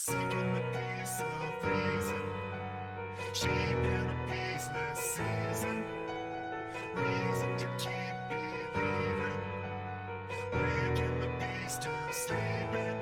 Seeking the peace of reason, shaping a peaceless season. Reason to keep believing, waking the beast to sleeping.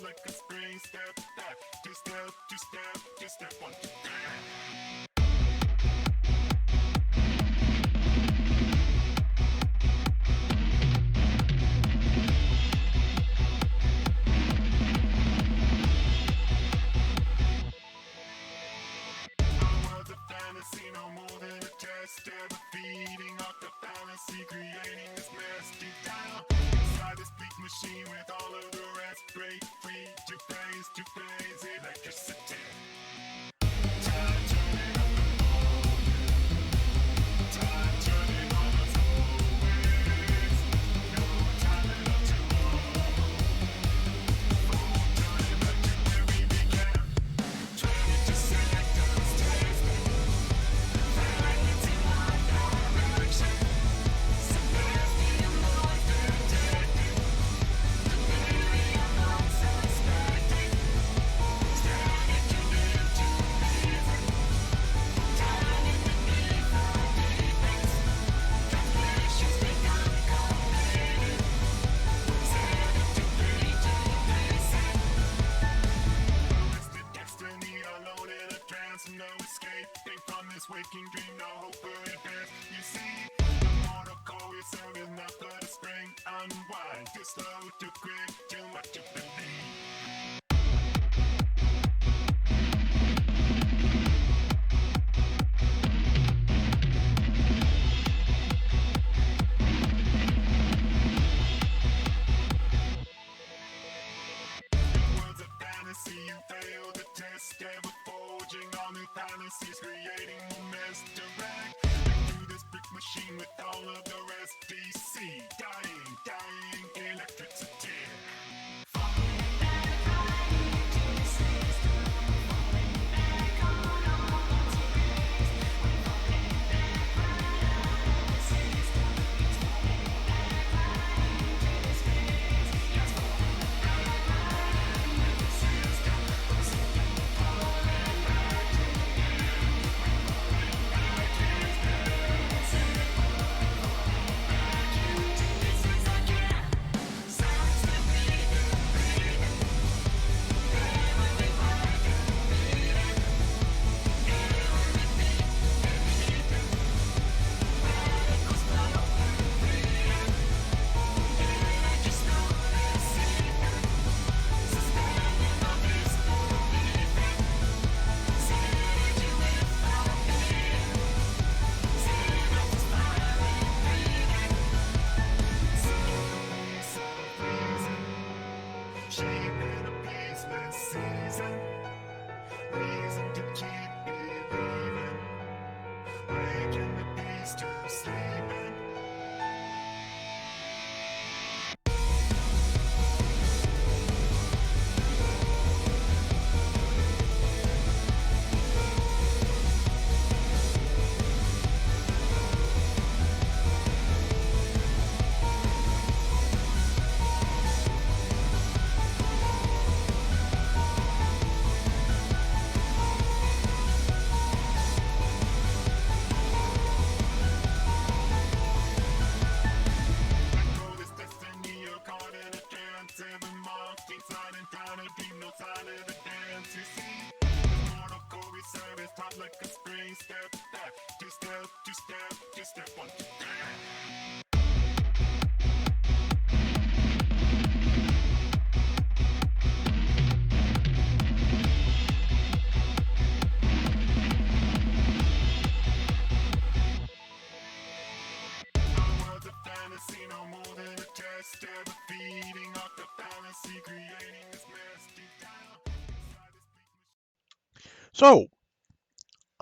Like a spring, step back, two step, one, two, three. Fantasy, no more than a test. Ever feeding off the fallacy, creating this mess deep down inside this bleak machine with all of the rest. Break free to phase electricity. Time turning up the volume. Time turning on us always. No time left to roll. Full turning back to where we began. Trying to select us, taste it. No escaping from this waking dream, no hope for advance. You see, the mortal core we serve is not but a spring. Unwind, too slow, too quick, too much to believe. You fail the test, ever forging all new fantasies, creating more mess direct. Through this brick machine with all of the rest, DC, dying, electricity. Falling back right into the system, falling back on all those ways. We're falling back right out of the system, it's falling back right into the space. It's falling back right into the system. Shaping a peaceless season, reason to keep believing, waking the beast to sleeping. Like a spring, step back, two step, one, two, three. So,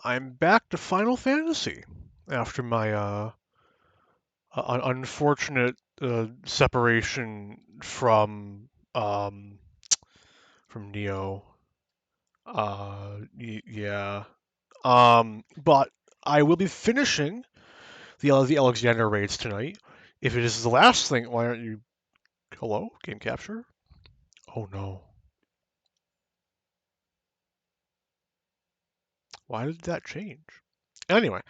I'm back to Final Fantasy after my unfortunate separation um, from Neo. Yeah. But I will be finishing the Alexander raids tonight. If it is the last thing, why aren't you? Hello, game capture? Oh no. Why did that change? Anyway,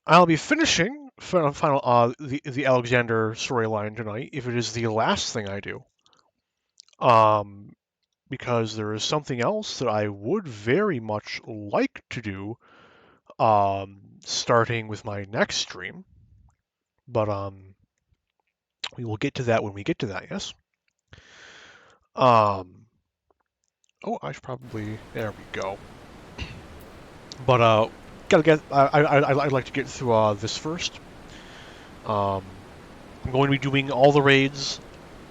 I'll be finishing the Alexander storyline tonight. If it is the last thing I do, um, because there is something else that I would very much like to do, starting with my next stream. But we will get to that when we get to that. Yes. Um. Oh, I should probably. There we go. But gotta get. I'd like to get through this first. Um, I'm going to be doing all the raids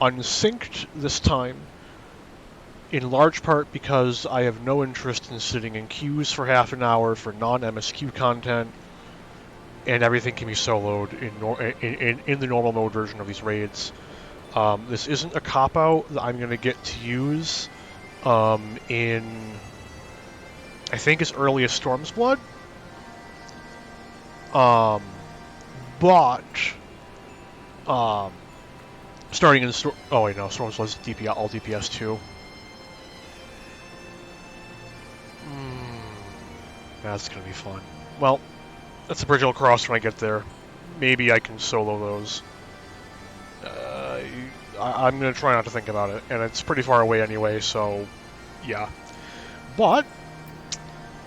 unsynced this time, in large part because I have no interest in sitting in queues for half an hour for non-MSQ content, and everything can be soloed in the normal mode version of these raids. This isn't a cop-out that I'm going to get to use in, I think, as early as Storm's Blood. But starting in oh wait, no, Storm's Blood's DPS, all DPS 2. That's gonna be fun. Well, that's a bridge I'll cross when I get there. Maybe I can solo those. I'm gonna try not to think about it, and it's pretty far away anyway, so yeah. But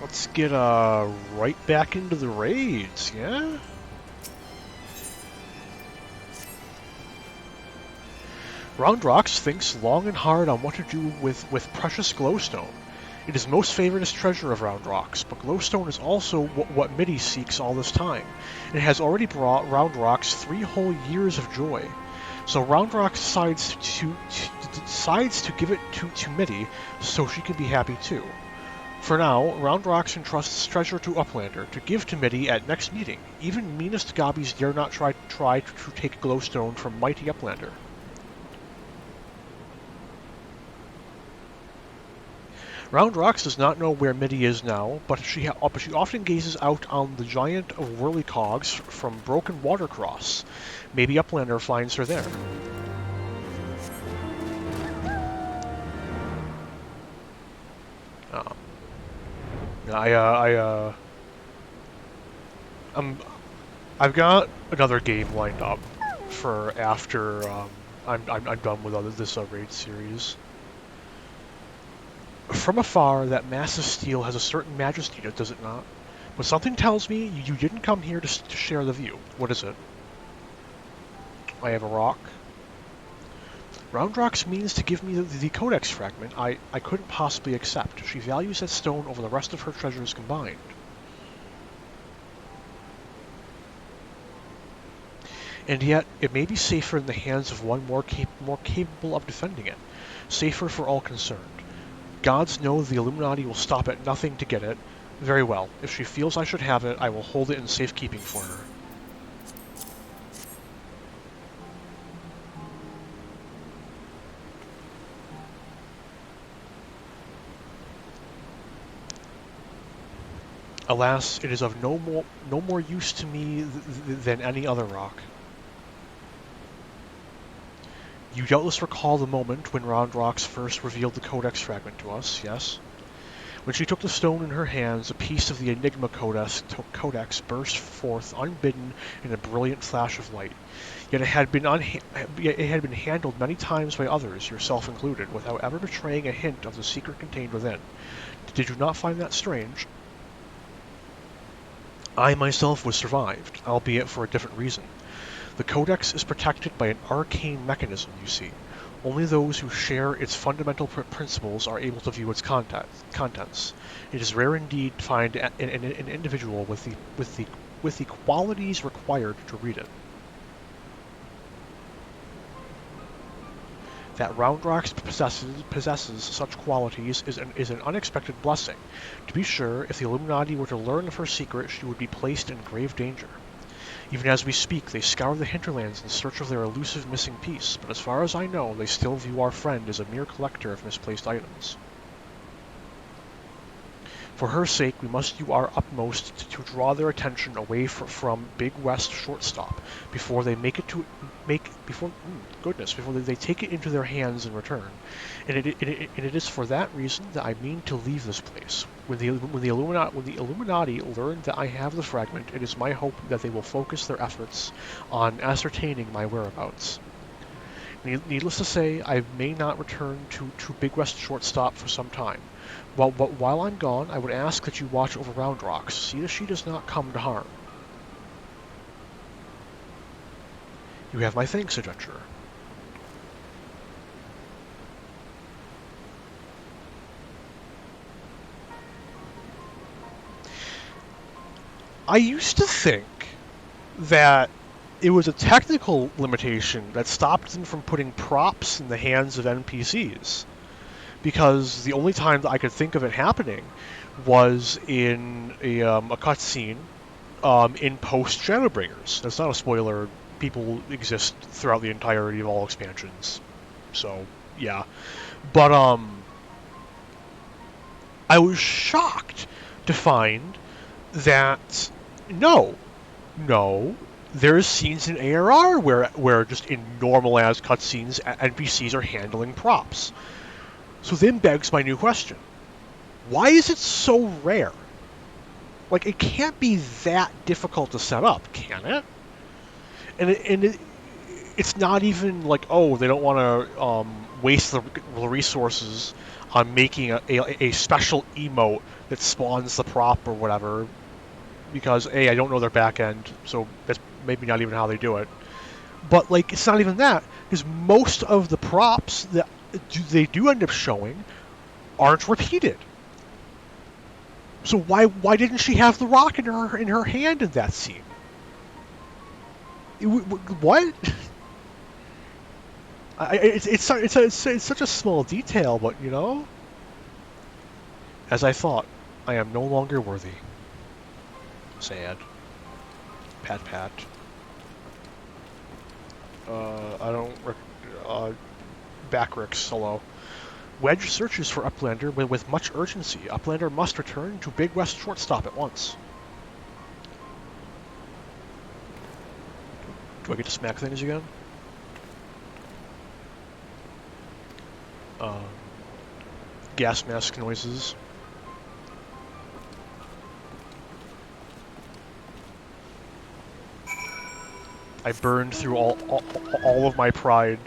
let's get right back into the raids, yeah? Roundrox thinks long and hard on what to do with precious glowstone. It is most favoritist treasure of Roundrox, but glowstone is also what Midi seeks all this time. It has already brought Roundrox 3 whole years of joy. So Roundrox decides to give it to Midi so she can be happy too. For now, Roundrox entrusts treasure to Uplander to give to Midi at next meeting. Even meanest gobbies dare not try to take glowstone from mighty Uplander. Roundrox does not know where Midi is now, but she often gazes out on the giant of Whirlycogs from Broken Watercross. Maybe Uplander finds her there. I've got another game lined up for after I'm done with this raid series. From afar, that massive steel has a certain majesty, does it not? But something tells me you didn't come here to share the view. What is it? I have a rock. Roundrox means to give me the Codex fragment I couldn't possibly accept. She values that stone over the rest of her treasures combined. And yet, it may be safer in the hands of one more capable of defending it. Safer for all concerned. Gods know the Illuminati will stop at nothing to get it. Very well. If she feels I should have it, I will hold it in safekeeping for her. Alas, it is of no more use to me than any other rock. You doubtless recall the moment when Roundrox first revealed the Codex fragment to us, yes? When she took the stone in her hands, a piece of the Enigma Codex burst forth unbidden in a brilliant flash of light. Yet it had been handled many times by others, yourself included, without ever betraying a hint of the secret contained within. Did you not find that strange? I myself was survived, albeit for a different reason. The Codex is protected by an arcane mechanism, you see. Only those who share its fundamental principles are able to view its contents. It is rare indeed to find an individual with the qualities required to read it. That Roundrox possesses such qualities is an unexpected blessing. To be sure, if the Illuminati were to learn of her secret, she would be placed in grave danger. Even as we speak, they scour the hinterlands in search of their elusive missing piece, but as far as I know, they still view our friend as a mere collector of misplaced items. For her sake, we must do our utmost to draw their attention away from Big West Shortstop before they before they take it into their hands in return. And it is for that reason that I mean to leave this place. When the Illuminati learn that I have the fragment, it is my hope that they will focus their efforts on ascertaining my whereabouts. Needless to say, I may not return to Big West Shortstop for some time. While I'm gone, I would ask that you watch over Roundrox, see that she does not come to harm. You have my thanks, adventurer. I used to think that it was a technical limitation that stopped them from putting props in the hands of NPCs. Because the only time that I could think of it happening was in a cutscene in post Shadowbringers. That's not a spoiler. People exist throughout the entirety of all expansions, so yeah. But I was shocked to find that no, there's scenes in ARR where just in normal as cutscenes, NPCs are handling props. So then begs my new question. Why is it so rare? Like, it can't be that difficult to set up, can it? And it's not even like, oh, they don't want to waste the resources on making a special emote that spawns the prop or whatever, because, A, I don't know their back end, so that's maybe not even how they do it. But, like, it's not even that, because most of the props that they do end up showing aren't repeated. So why didn't she have the rock in her hand in that scene? What? It's such a small detail, but you know. As I thought, I am no longer worthy. Sad. Pat pat. I don't. Backrix, hello. Wedge searches for Uplander with much urgency. Uplander must return to Big West Shortstop at once. Do I get to smack things again? Gas mask noises. I burned through all of my pride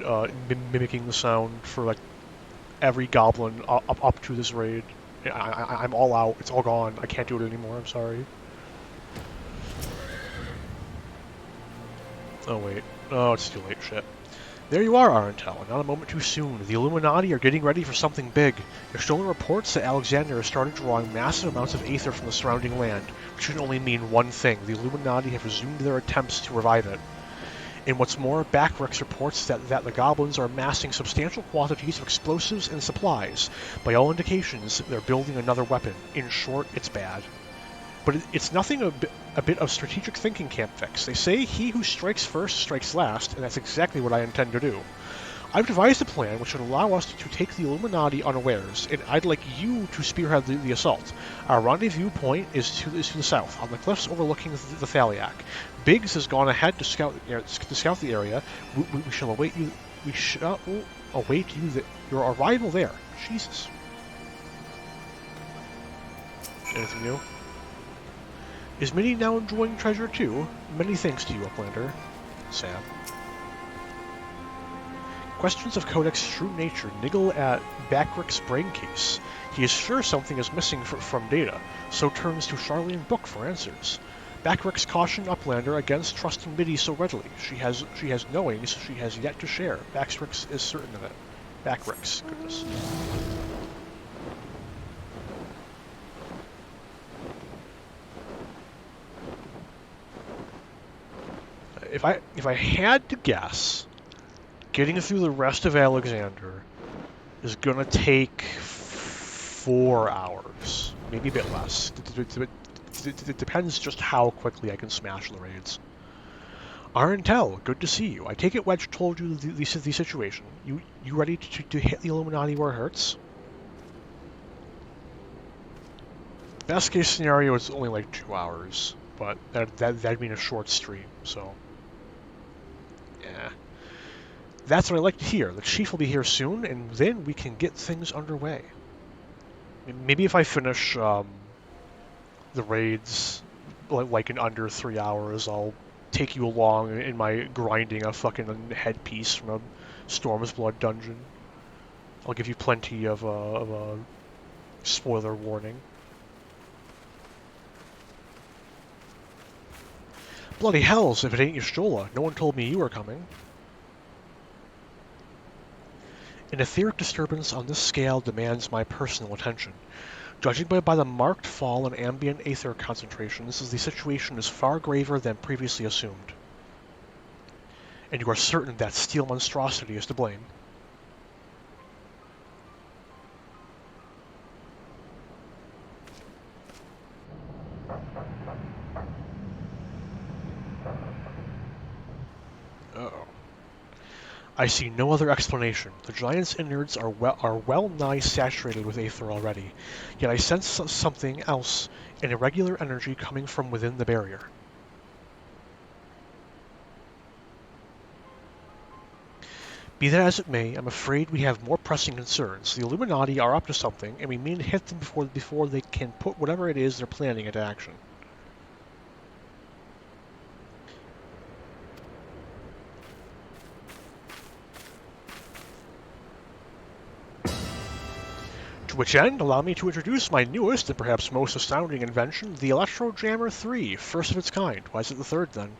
mimicking the sound for like every goblin up to this raid. I'm all out. It's all gone. I can't do it anymore. I'm sorry. Oh wait. Oh, it's too late. Shit. There you are, Arentel. Not a moment too soon. The Illuminati are getting ready for something big. There's stolen reports that Alexander has started drawing massive amounts of aether from the surrounding land, which can only mean one thing. The Illuminati have resumed their attempts to revive it. And what's more, Backrix reports that the goblins are amassing substantial quantities of explosives and supplies. By all indications, they're building another weapon. In short, it's bad. But it's nothing a bit of strategic thinking can't fix. They say he who strikes first strikes last, and that's exactly what I intend to do. I've devised a plan which should allow us to take the Illuminati unawares, and I'd like you to spearhead the assault. Our rendezvous point is to the south, on the cliffs overlooking the Thaliak. Biggs has gone ahead to scout the area. We shall await you. We shall await your arrival there. Jesus. Anything new? Is Minnie now enjoying treasure too? Many thanks to you, Uplander. Sam. Questions of Kodak's true nature niggle at Backrix's brain case. He is sure something is missing from data, so turns to Charlene Book for answers. Backrix cautioned Uplander against trusting Minnie so readily. She has knowings she has yet to share. Backrix is certain of it. Backrix, goodness. If I had to guess, getting through the rest of Alexander is gonna take 4 hours, maybe a bit less. It depends just how quickly I can smash the raids. Arentel, good to see you. I take it Wedge told you the situation. You ready to hit the Illuminati where it hurts? Best case scenario is only like 2 hours, but that'd mean a short stream, so yeah. That's what I like to hear. The chief will be here soon, and then we can get things underway. Maybe if I finish the raids like in under 3 hours, I'll take you along in my grinding a fucking headpiece from a Storm's Blood dungeon. I'll give you plenty of a spoiler warning. Bloody hells, if it ain't Y'shtola. No one told me you were coming. An etheric disturbance on this scale demands my personal attention. Judging by the marked fall in ambient aether concentrations, the situation is far graver than previously assumed. And you are certain that steel monstrosity is to blame. Uh-oh. I see no other explanation. The giant's innards are well nigh saturated with aether already, yet I sense something else, an irregular energy coming from within the barrier. Be that as it may, I'm afraid we have more pressing concerns. The Illuminati are up to something, and we mean to hit them before they can put whatever it is they're planning into action. To which end, allow me to introduce my newest and perhaps most astounding invention, the Electro Jammer 3, first of its kind. Why is it the third, then?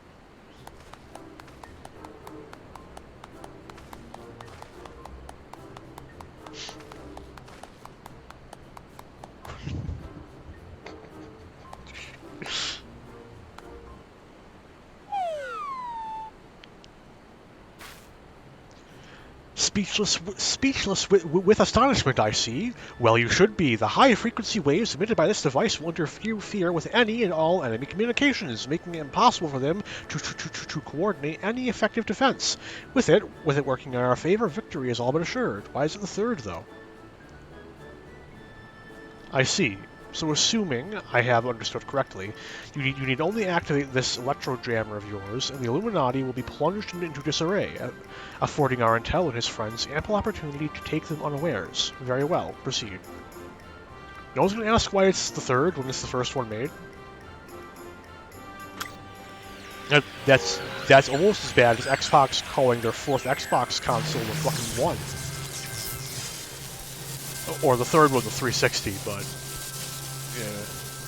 Speechless with astonishment, I see. Well, you should be. The high-frequency waves emitted by this device will interfere with any and all enemy communications, making it impossible for them to coordinate any effective defense. With it working in our favor, victory is all but assured. Why is it the third, though? I see. So assuming I have understood correctly, you need only activate this electro jammer of yours, and the Illuminati will be plunged into disarray, affording Arentel and his friends ample opportunity to take them unawares. Very well, proceed. No one's going to ask why it's the third when it's the first one made. That's almost as bad as Xbox calling their fourth Xbox console the fucking one. Or the third one, the 360, but...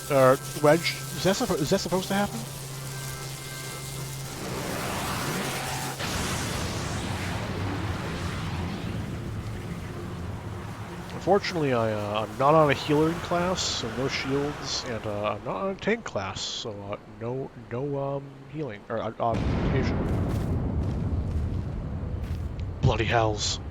yeah. Wedge, is that supposed to happen? Unfortunately, I'm not on a healer class, so no shields, and I'm not on a tank class, so no healing, or augmentation. Bloody hells.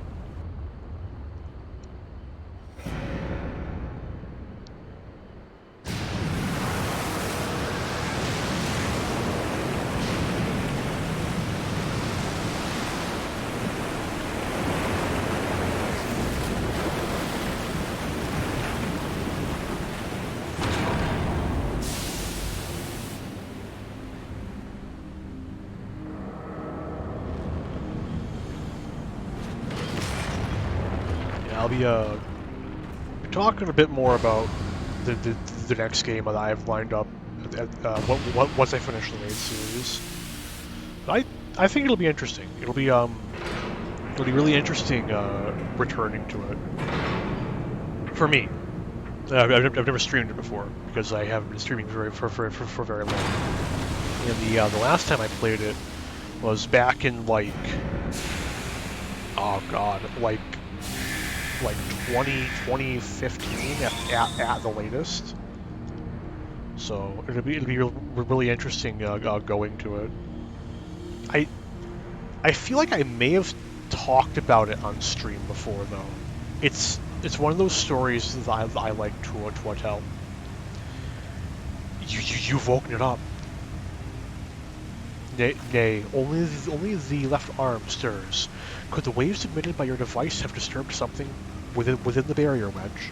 I'll be talking a bit more about the next game that I have lined up once I finish the raid series. But I think it'll be interesting. It'll be really interesting returning to it for me. I've never streamed it before because I haven't been streaming for very long. And the last time I played it was back in like, oh god, like 2015 at the latest. So it'll be really interesting going to it. I feel like I may have talked about it on stream before, though. It's one of those stories that I like to tell. You've woken it up. Nay, only the left arm stirs. Could the waves emitted by your device have disturbed something within the barrier wedge?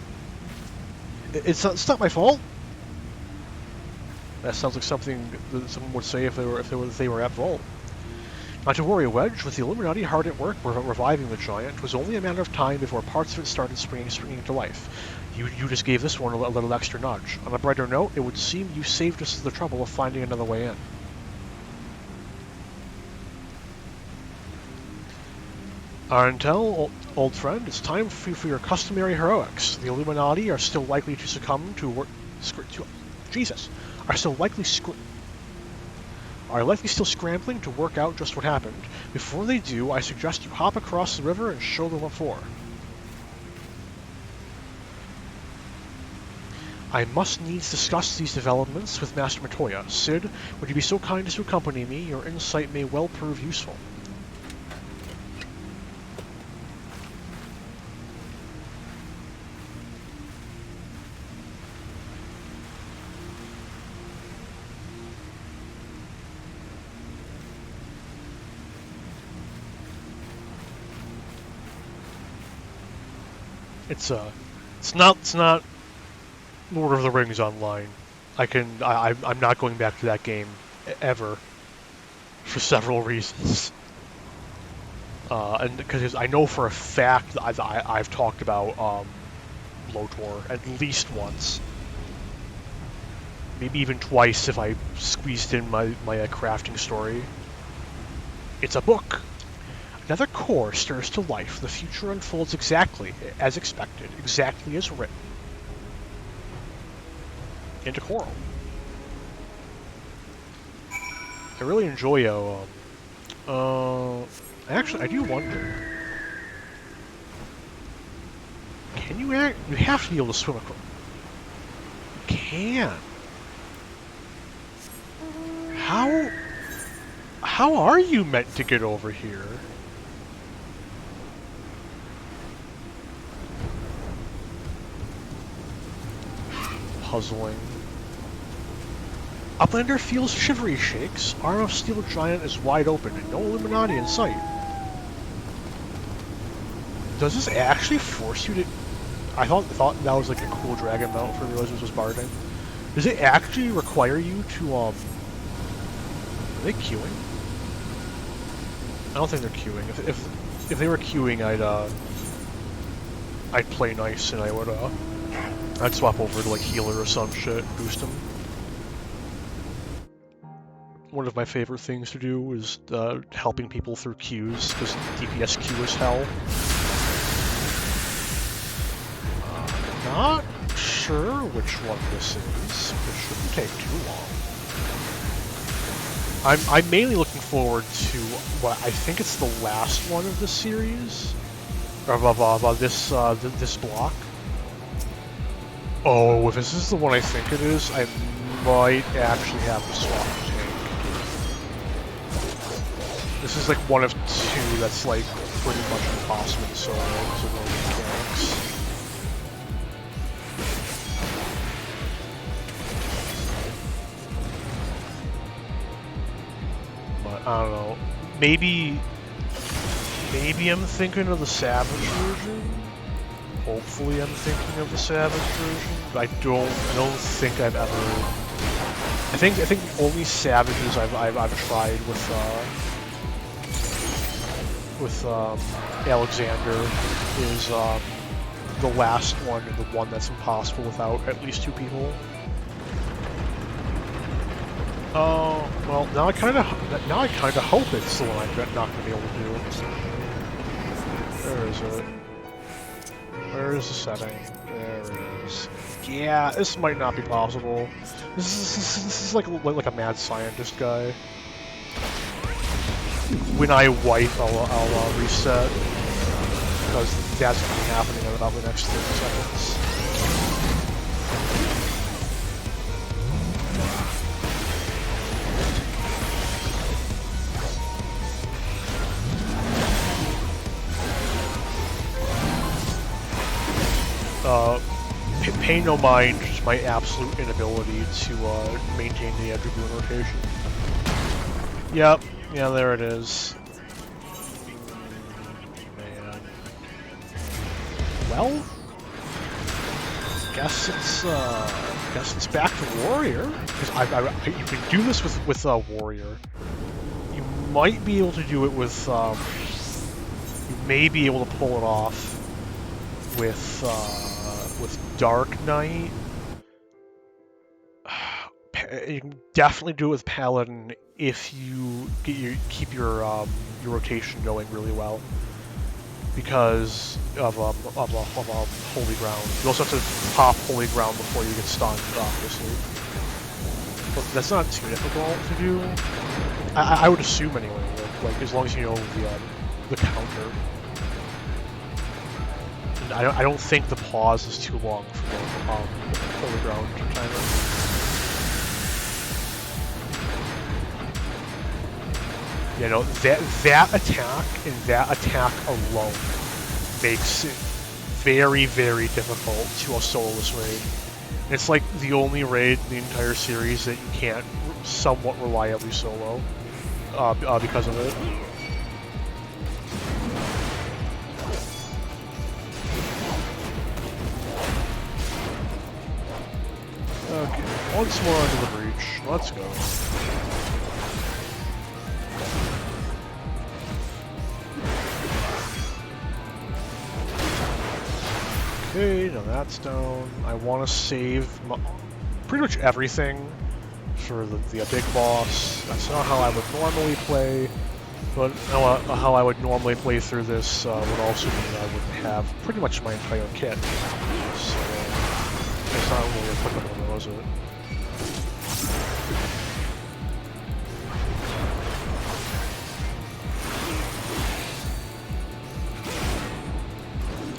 It's not my fault. That sounds like something that someone would say if they were at fault. Not to worry, Wedge. With the Illuminati hard at work reviving the giant, it was only a matter of time before parts of it started springing to life. You just gave this one a little extra nudge. On a brighter note, it would seem you saved us the trouble of finding another way in. Arntel, old friend, it's time for your customary heroics. The Illuminati are still likely to succumb to are likely still scrambling to work out just what happened. Before they do, I suggest you hop across the river and show them what for. I must needs discuss these developments with Master Matoya. Sid, would you be so kind as to accompany me? Your insight may well prove useful. It's not Lord of the Rings Online. I'm not going back to that game ever for several reasons. And because I know for a fact that I've talked about Lotor at least once, maybe even twice if I squeezed in my crafting story. It's a book. Another core stirs to life. The future unfolds exactly as expected, exactly as written. Into Coral. I really enjoy actually, I do wonder. Can you you have to be able to swim across. You can. How are you meant to get over here? Puzzling. Uplander feels shivery shakes. Arm of Steel Giant is wide open and no Illuminati in sight. Does this actually force you to... I thought that was like a cool dragon mount for realizing this was barding. Does it actually require you to, Are they queuing? I don't think they're queuing. If they were queuing, I'd play nice and I'd swap over to like healer or some shit, boost him. One of my favorite things to do is helping people through queues, because DPS queue is hell. Not sure which one this is. It shouldn't take too long. I'm mainly looking forward to what I think it's the last one of the series, of this block. Oh, if this is the one I think it is, I might actually have to swap the tank. This is like one of two that's like pretty much impossible to solo because of those mechanics. But I don't know. Maybe I'm thinking of the Savage version. Hopefully I'm thinking of the Savage version, but I don't think I've ever... I think the only Savages I've tried with Alexander is the last one and the one that's impossible without at least two people. Oh, well, now I kind of hope it's the one I'm not going to be able to do. Where is it? Where is the setting? There it is. Yeah, this might not be possible. This is like a mad scientist guy. When I wipe, I'll reset, because that's going to be happening in about the next 30 seconds. pay no mind to my absolute inability to maintain the Dragoon rotation. Yep, yeah, there it is. Man. Well, guess it's back to Warrior, because you can do this with Warrior. You might be able to do it with you may be able to pull it off with Dark Knight. You can definitely do it with Paladin if you keep your rotation going really well, because of Holy Ground. You also have to pop Holy Ground before you get stunned, obviously. But that's not too difficult to do. I would assume anyway, like as long as you know the counter. And I don't think the pause is too long for the Holy Ground timer. You know, that attack and that attack alone makes it very, very difficult to solo this raid. It's like the only raid in the entire series that you can't somewhat reliably solo because of it. Okay, once more under the breach. Let's go. Okay, now that's down. I want to save pretty much everything for the big boss. That's not how I would normally play, but how I would normally play through this would also mean I would have pretty much my entire kit. So it's not really applicable, is it?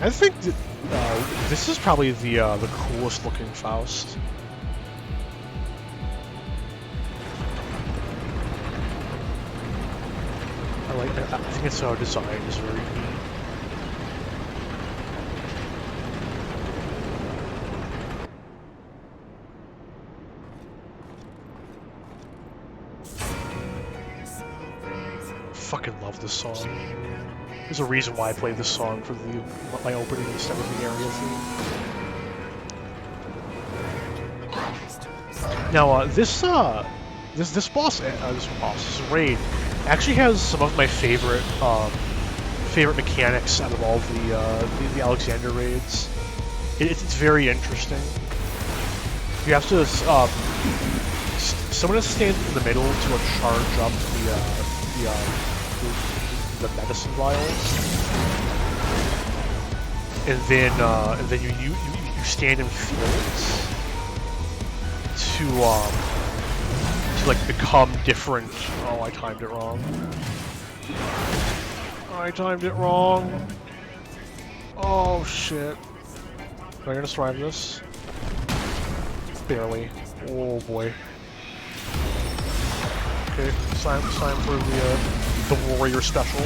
I think that, this is probably the coolest looking Faust. I think its design is very neat. Fucking love this song. There's a reason why I played this song for my opening instead of the area theme. Now, this raid actually has some of my favorite mechanics out of all the Alexander raids. It's very interesting. You have to someone has to stand in the middle to charge up the medicine vials, and then you stand in fields to like become different. Oh, I timed it wrong. Oh shit! Am I gonna survive this? Barely. Oh boy. Okay, it's time for the Warrior special.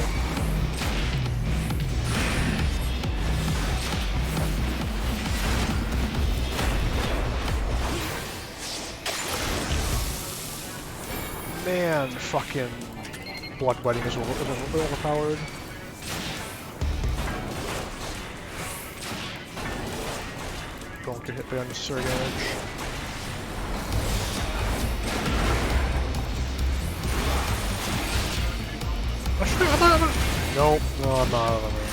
Man, fucking Blood Wedding is a little bit overpowered. Don't get hit by unnecessary damage. Nope, no, I'm not out of range.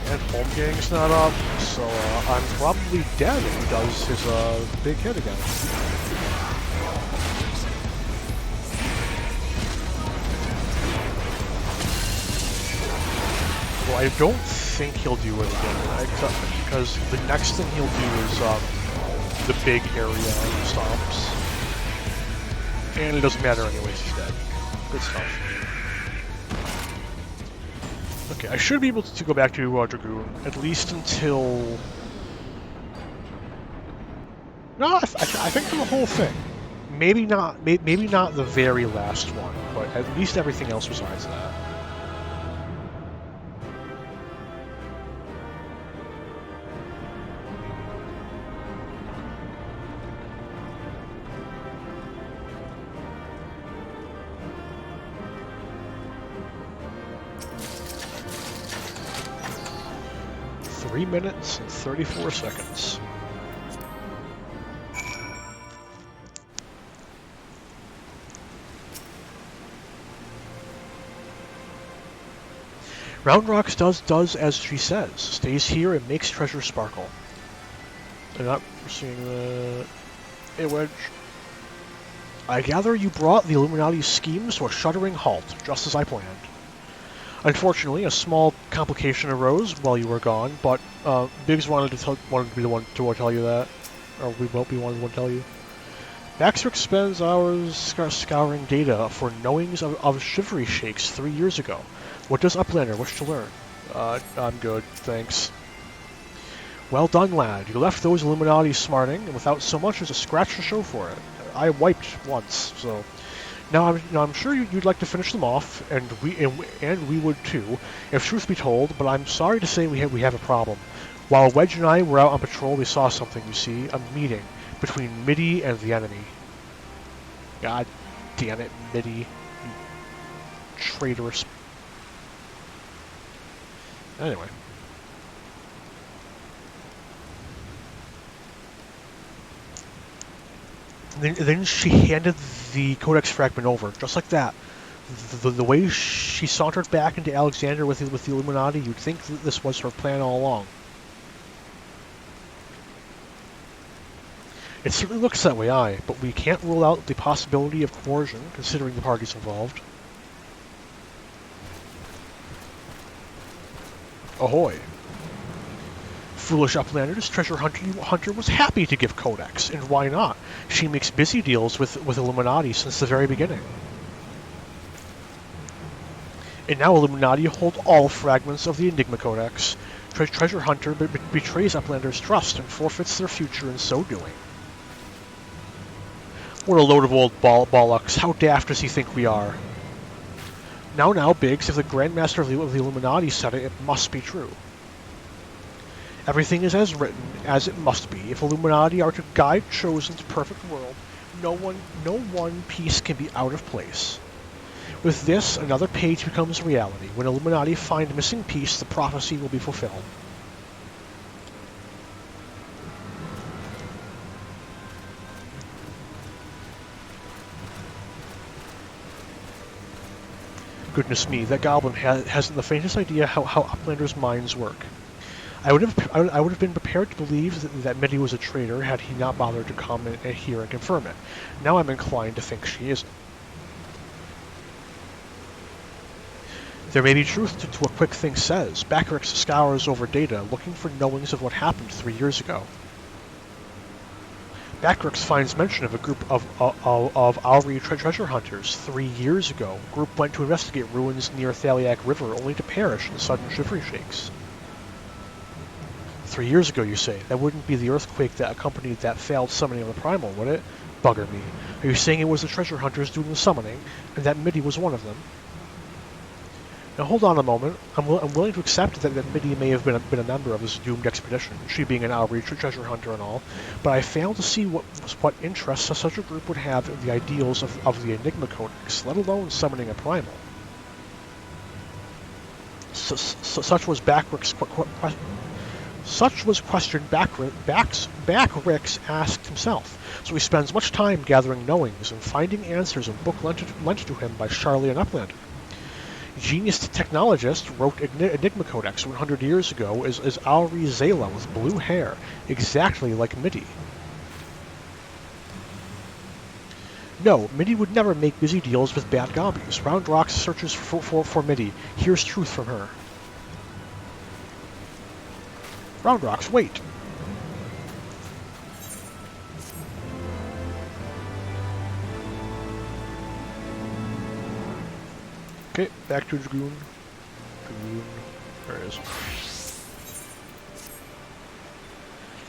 And Home Gang's not up, so I'm probably dead if he does his big hit again. Well, I don't think he'll do it again, because the next thing he'll do is the big area stops. And it doesn't matter anyways, he's dead. Good stuff. Okay, I should be able to go back to Dragoon, at least until... No, I think for the whole thing. Maybe not the very last one, but at least everything else besides that. 3 minutes and 34 seconds. Round Rocks does as she says. Stays here and makes treasure sparkle. I'm not seeing the... Hey, Wedge. I gather you brought the Illuminati's schemes to a shuddering halt, just as I planned. Unfortunately, a small complication arose while you were gone, but Biggs wanted to be the one to tell you that. Or we won't be one to tell you. Baxter spends hours scouring data for knowings of chivalry shakes 3 years ago. What does Uplander wish to learn? I'm good, thanks. Well done, lad. You left those Illuminati smarting, and without so much as a scratch to show for it. I wiped once, so... Now I'm sure you'd like to finish them off, and we would too, if truth be told, but I'm sorry to say we have a problem. While Wedge and I were out on patrol, we saw something, you see, a meeting between Mitty and the enemy. God damn it, Mitty. You traitorous... Anyway. Then she handed the Codex fragment over, just like that. The way she sauntered back into Alexander with the Illuminati, you'd think that this was her plan all along. It certainly looks that way, aye, but we can't rule out the possibility of coercion, considering the parties involved. Ahoy! Foolish Uplanders, Treasure Hunter was happy to give Codex, and why not? She makes busy deals with Illuminati since the very beginning. And now Illuminati hold all fragments of the Enigma Codex. Treasure Hunter betrays Uplanders' trust and forfeits their future in so doing. What a load of old bollocks. How daft does he think we are? Now, Biggs, if the Grandmaster of the Illuminati said it, it must be true. Everything is as written, as it must be. If Illuminati are to guide Chosen's perfect world, no one piece can be out of place. With this, another page becomes reality. When Illuminati find a missing piece, the prophecy will be fulfilled. Goodness me, that goblin hasn't the faintest idea how Uplanders' minds work. I would have been prepared to believe that Mitty was a traitor had he not bothered to come in here and confirm it. Now I'm inclined to think she isn't. There may be truth to what Quick Think says. Backrix scours over data, looking for knowings of what happened 3 years ago. Backrix finds mention of a group of Auri treasure hunters 3 years ago. Group went to investigate ruins near Thaliak River, only to perish in sudden chivalry shakes. 3 years ago, you say? That wouldn't be the earthquake that accompanied that failed summoning of the Primal, would it? Bugger me. Are you saying it was the treasure hunters doing the summoning, and that Mitty was one of them? Now hold on a moment. I'm willing to accept that Mitty may have been a member of this doomed expedition, she being an Outreach treasure hunter and all, but I fail to see what interest such a group would have in the ideals of the Enigma Codex, let alone summoning a Primal. Such was question Backrix asked himself, so he spends much time gathering knowings and finding answers in a book lent to him by Charlie and Uplander. Genius technologist wrote Enigma Codex 100 years ago as Auri Zayla with blue hair, exactly like Mitty. No, Mitty would never make busy deals with bad gobbies. Round Rocks searches for Mitty. Here's truth from her. Round Rocks, wait! Okay, back to Dragoon. There it is.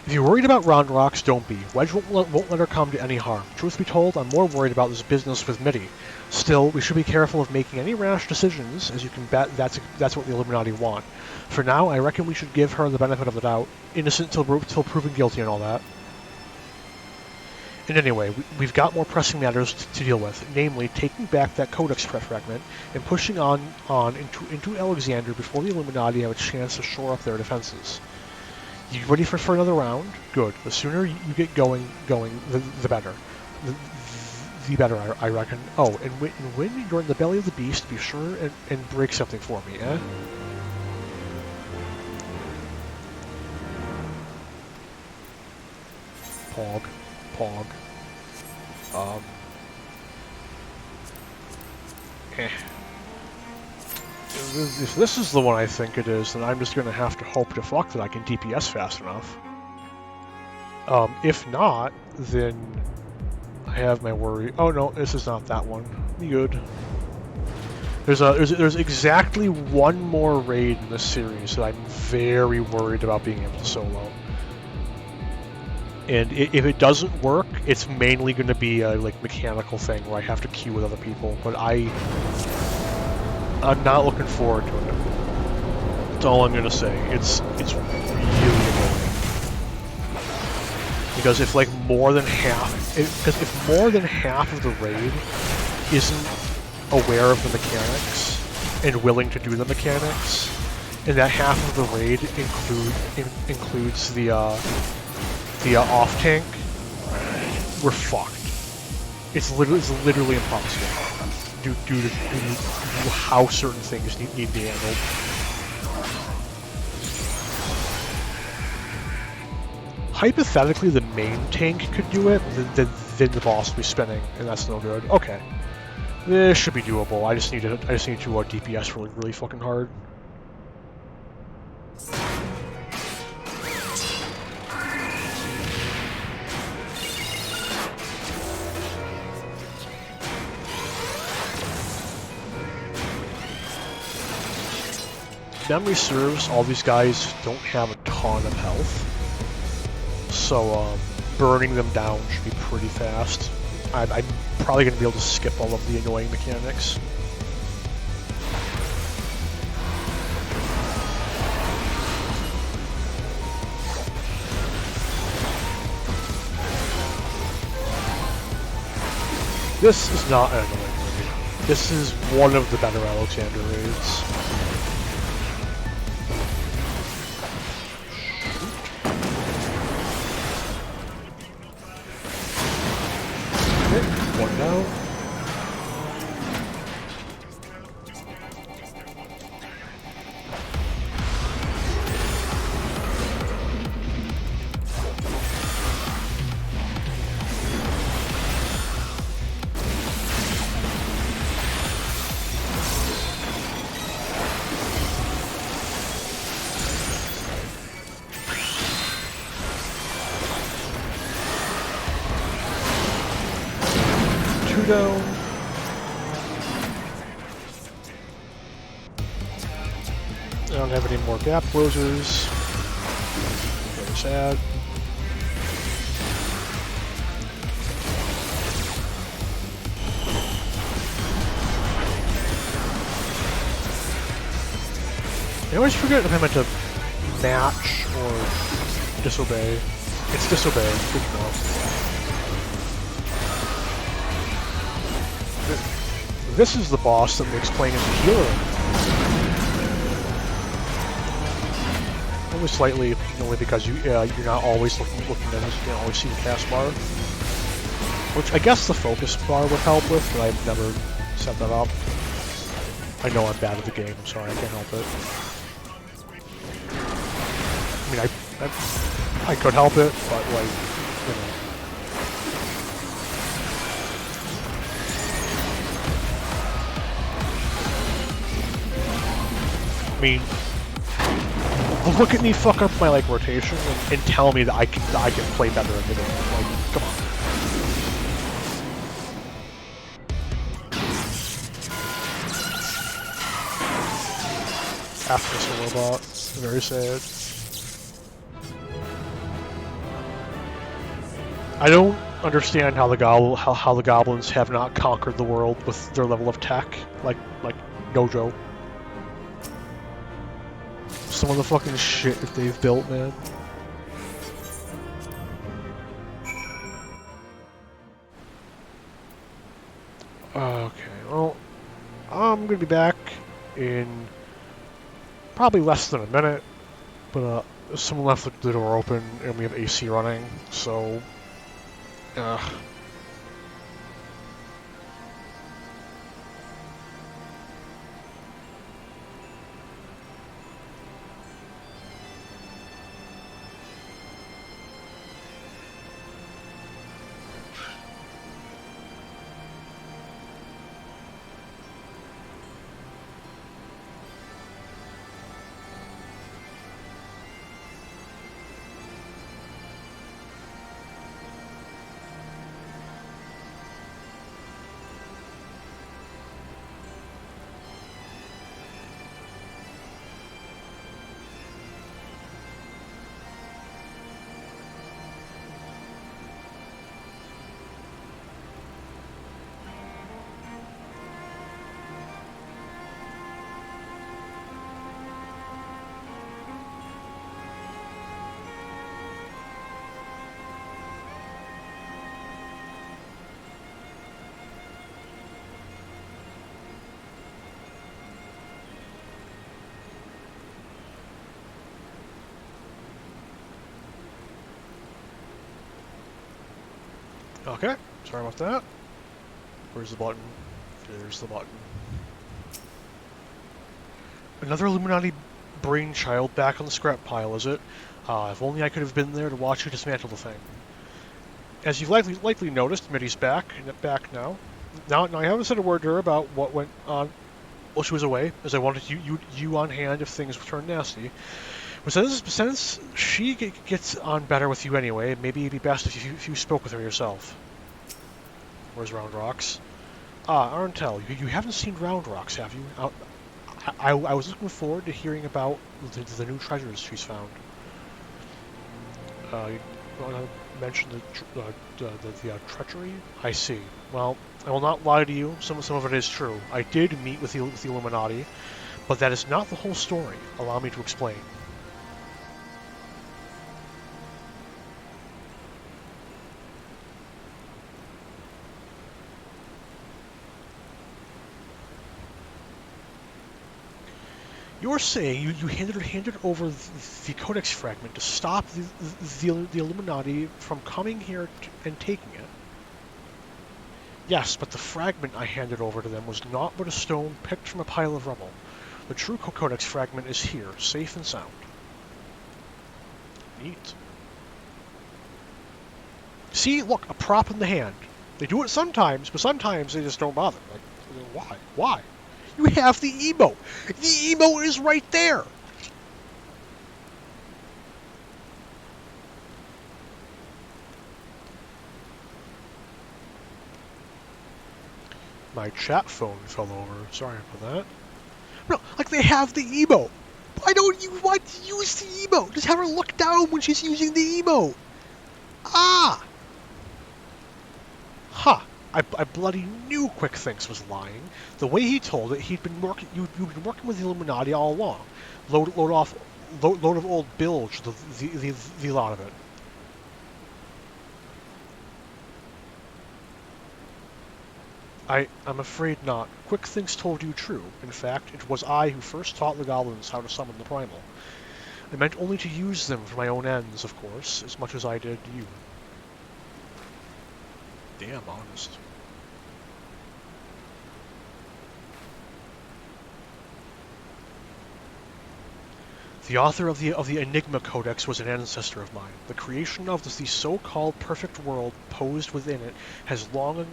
If you're worried about Round Rocks, don't be. Wedge won't let her come to any harm. Truth be told, I'm more worried about this business with Mitty. Still, we should be careful of making any rash decisions, as you can bet that's what the Illuminati want. For now, I reckon we should give her the benefit of the doubt. Innocent till proven guilty and all that. And anyway, we've got more pressing matters to deal with, namely taking back that Codex fragment and pushing on into Alexander before the Illuminati have a chance to shore up their defenses. You ready for another round? Good. The sooner you get going, the better. The better, I reckon. Oh, and when you're in the belly of the beast, be sure and break something for me, eh? Pog. Pog. If this is the one I think it is, then I'm just gonna have to hope to fuck that I can DPS fast enough. If not, then I have my worry. Oh no, this is not that one. Be good. There's exactly one more raid in this series that I'm very worried about being able to solo. And if it doesn't work, it's mainly going to be a like mechanical thing where I have to queue with other people. But I'm not looking forward to it. That's all I'm going to say. It's really annoying. Because if like more than half, if more than half of the raid isn't aware of the mechanics and willing to do the mechanics, and that half of the raid includes the off tank, we're fucked. It's literally impossible due to how certain things need to be handled. Hypothetically, the main tank could do it, then the boss will be spinning, and that's no good. Okay, this should be doable. I just need to DPS really fucking hard. Memory serves, all these guys don't have a ton of health, so burning them down should be pretty fast. I'm probably going to be able to skip all of the annoying mechanics. This is not an annoying raid. This is one of the better Alexander raids. One down. Down. I don't have any more gap closers. Very sad. I always forget if I meant to match or disobey. It's disobey. Good to know. This is the boss that makes playing as a healer. Only slightly, only because you're not always looking at this. You can't always see the cast bar, which I guess the focus bar would help with, but I've never set that up. I know I'm bad at the game. I'm sorry, I can't help it. I mean, I could help it, but like, you know. I mean, look at me fuck up my like rotation and tell me that I can play better in the game. Like, come on. After this robot, very sad. I don't understand how the goblins have not conquered the world with their level of tech, like Dojo. Some of the fucking shit that they've built, man. Okay, well, I'm gonna be back in probably less than a minute, but someone left the door open and we have AC running, so... Okay, sorry about that. Where's the button? There's the button. Another Illuminati brainchild back on the scrap pile, is it? If only I could have been there to watch you dismantle the thing. As you've likely noticed, Mitty's back now. Now I haven't said a word to her about what went on while she was away, as I wanted you on hand if things turn nasty. But since she gets on better with you anyway, maybe it'd be best if you spoke with her yourself. Where's Round Rocks? Arntel, you haven't seen Round Rocks, have you? I was looking forward to hearing about the new treasures she's found. You want to mention the treachery? I see. Well, I will not lie to you. Some of it is true. I did meet with the Illuminati, but that is not the whole story. Allow me to explain. You're saying you handed over the Codex fragment to stop the Illuminati from coming here and taking it? Yes, but the fragment I handed over to them was not but a stone picked from a pile of rubble. The true Codex fragment is here, safe and sound. Neat. See, look, a prop in the hand. They do it sometimes, but sometimes they just don't bother. Like, why? Why? You have the emote. The emote is right there. My chat phone fell over. Sorry for that. No, like they have the emote. Why don't you want to use the emote? Just have her look down when she's using the emote. Ah! Huh. I bloody knew Quick Thinks was lying. The way he told it, you'd been working with the Illuminati all along. Load of old bilge, the lot of it. I'm afraid not. Quick Thinks told you true. In fact, it was I who first taught the goblins how to summon the primal. I meant only to use them for my own ends, of course, as much as I did you. Damn honest. The author of the Enigma Codex was an ancestor of mine. The creation of the so-called perfect world posed within it has long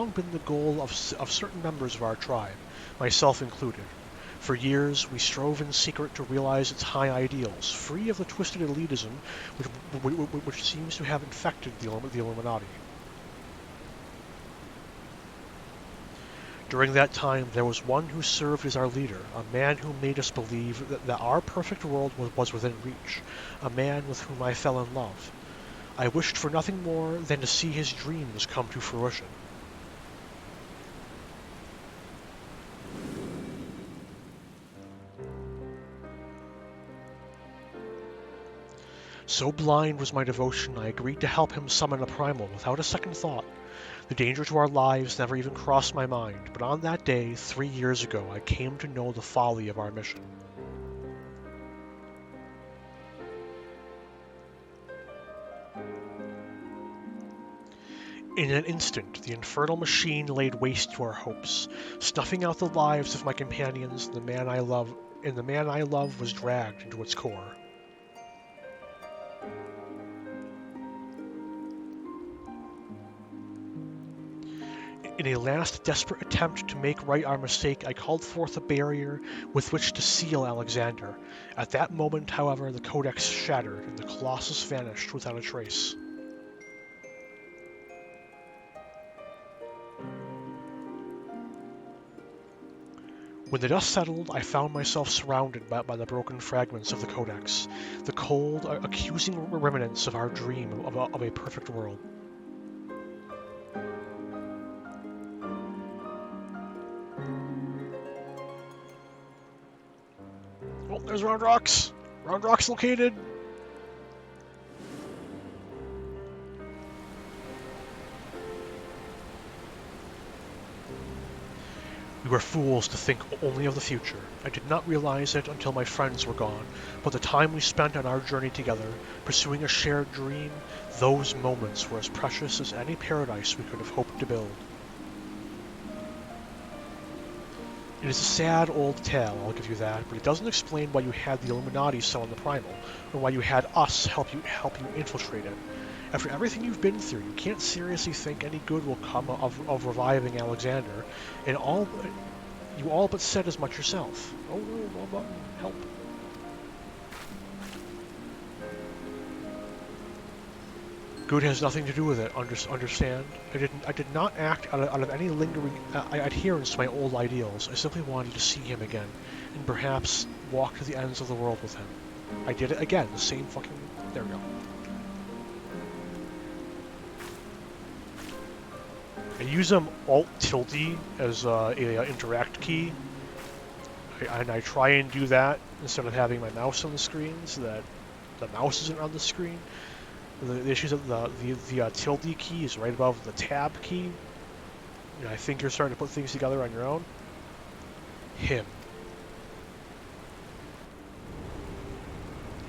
been the goal of certain members of our tribe, myself included. For years, we strove in secret to realize its high ideals, free of the twisted elitism which seems to have infected the Illuminati. During that time, there was one who served as our leader, a man who made us believe that our perfect world was within reach, a man with whom I fell in love. I wished for nothing more than to see his dreams come to fruition. So blind was my devotion, I agreed to help him summon a primal without a second thought. The danger to our lives never even crossed my mind, but on that day, 3 years ago, I came to know the folly of our mission. In an instant, the infernal machine laid waste to our hopes, snuffing out the lives of my companions, and the man I love was dragged into its core. In a last desperate attempt to make right our mistake, I called forth a barrier with which to seal Alexander. At that moment, however, the Codex shattered, and the Colossus vanished without a trace. When the dust settled, I found myself surrounded by the broken fragments of the Codex, the cold, accusing remnants of our dream of a perfect world. Oh, there's Round Rocks! Round Rocks located! We were fools to think only of the future. I did not realize it until my friends were gone, but the time we spent on our journey together, pursuing a shared dream, those moments were as precious as any paradise we could have hoped to build. It is a sad old tale, I'll give you that, but it doesn't explain why you had the Illuminati summon the Primal, or why you had us help you infiltrate it. After everything you've been through, you can't seriously think any good will come of reviving Alexander, and you all but said as much yourself. Oh no, wrong button, help. Good has nothing to do with it, understand? I did not act out of any lingering adherence to my old ideals. I simply wanted to see him again, and perhaps walk to the ends of the world with him. I did it again, the same fucking... There we go. I use Alt-tilde as a interact key, and I try and do that instead of having my mouse on the screen, so that the mouse isn't on the screen. The issue is that the tilde key is right above the tab key. And I think you're starting to put things together on your own. Him.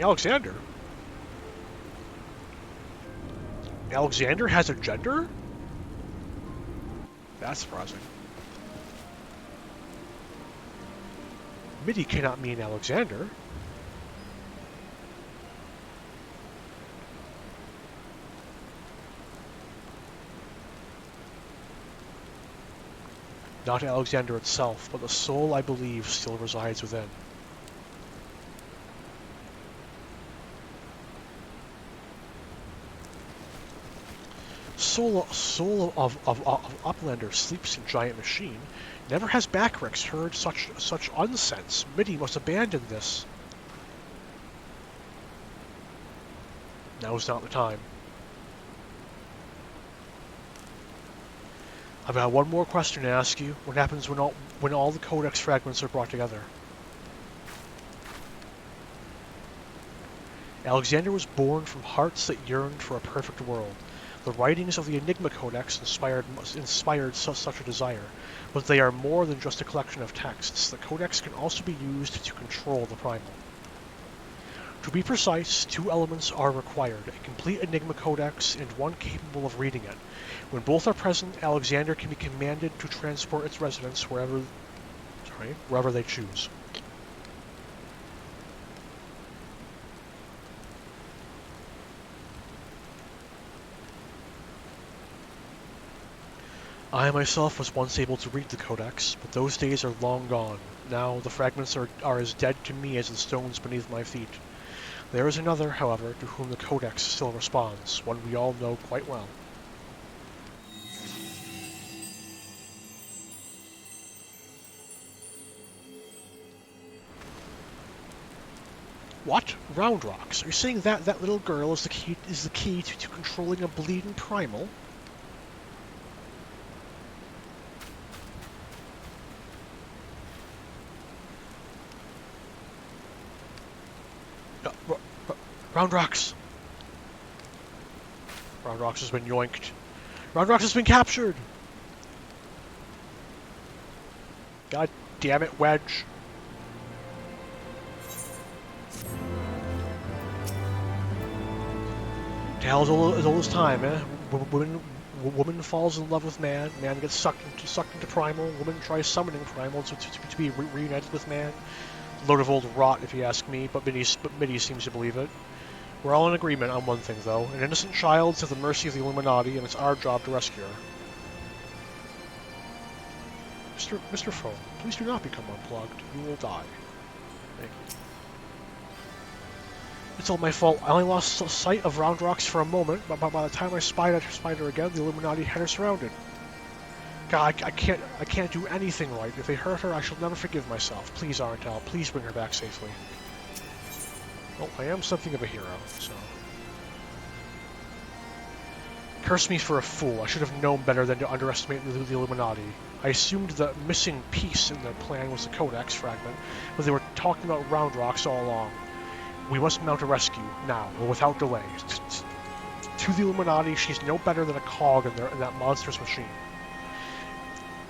Alexander? Alexander has a gender? That's surprising. Mitty cannot mean Alexander. Not Alexander itself, but the soul, I believe, still resides within. Soul of Uplander sleeps in giant machine. Never has Backrix heard such unsense. Mitty must abandon this. Now is not the time. I've got one more question to ask you. What happens when all the Codex fragments are brought together? Alexander was born from hearts that yearned for a perfect world. The writings of the Enigma Codex inspired such a desire, but they are more than just a collection of texts. The Codex can also be used to control the Primal. To be precise, 2 elements are required, a complete Enigma Codex and one capable of reading it. When both are present, Alexander can be commanded to transport its residents wherever they choose. I myself was once able to read the Codex, but those days are long gone. Now the fragments are as dead to me as the stones beneath my feet. There is another, however, to whom the Codex still responds, one we all know quite well. What? Round Rocks? Are you saying that little girl is the key to controlling a bleeding Primal? Round Rocks! Round Rocks has been yoinked. Round Rocks has been captured! God damn it, Wedge. The hell is all this time, eh? Woman falls in love with man. Man gets sucked into primal. Woman tries summoning primal to be reunited with man. Load of old rot, if you ask me. But Mitty seems to believe it. We're all in agreement on one thing, though. An innocent child's at the mercy of the Illuminati, and it's our job to rescue her. Mr. Phone, please do not become unplugged. You will die. Thank you. It's all my fault. I only lost sight of Round Rocks for a moment, but by the time I spied her again, the Illuminati had her surrounded. God, I can't do anything right. If they hurt her, I shall never forgive myself. Please, Arntel, please bring her back safely. Well, I am something of a hero, so... Curse me for a fool. I should have known better than to underestimate the Illuminati. I assumed the missing piece in their plan was the Codex fragment, but they were talking about Round Rocks all along. We must mount a rescue, now, or without delay. To the Illuminati, she's no better than a cog in that monstrous machine.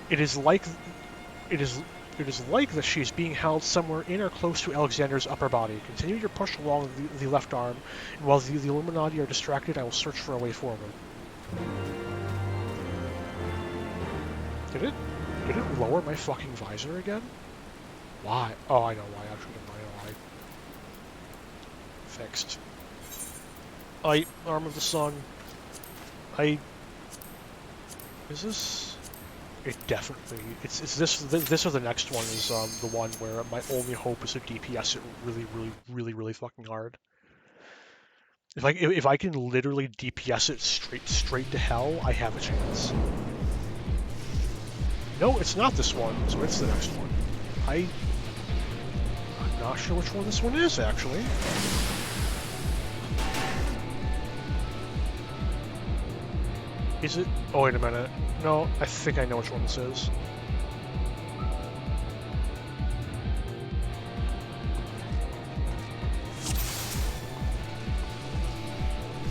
It is like that she is being held somewhere in or close to Alexander's upper body. Continue your push along the left arm, and while the Illuminati are distracted, I will search for a way forward. Did it lower my fucking visor again? Why? Oh, I know why, actually. Fixed. Arm of the Sun. Is this? It definitely. It's this or the next one is the one where my only hope is to DPS it really fucking hard. If I can literally DPS it straight to hell, I have a chance. No, it's not this one, so it's the next one. I'm not sure which one this one is, actually. Is it? Oh, wait a minute. No, I think I know which one this is.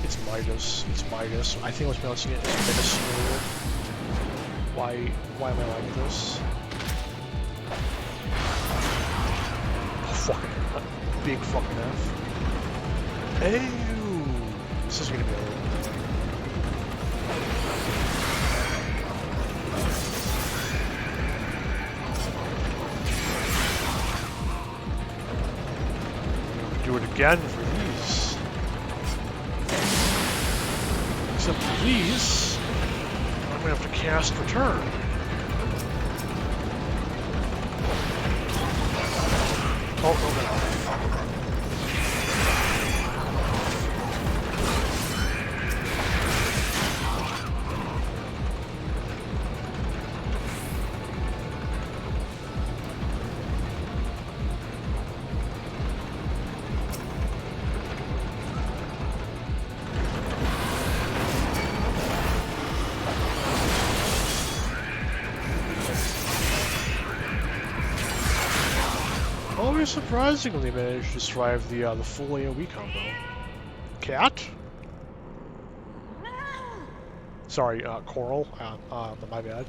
It's Midas. It's Midas. I think I was pronouncing it as Midas earlier. Why am I like this? Oh, fucking big fucking F. Ew! This is gonna be a do it again for these. Except for these, I'm gonna have to cast return. Oh, no. Always surprisingly managed to survive the full AoE combo. Cat? Sorry, Coral. My bad.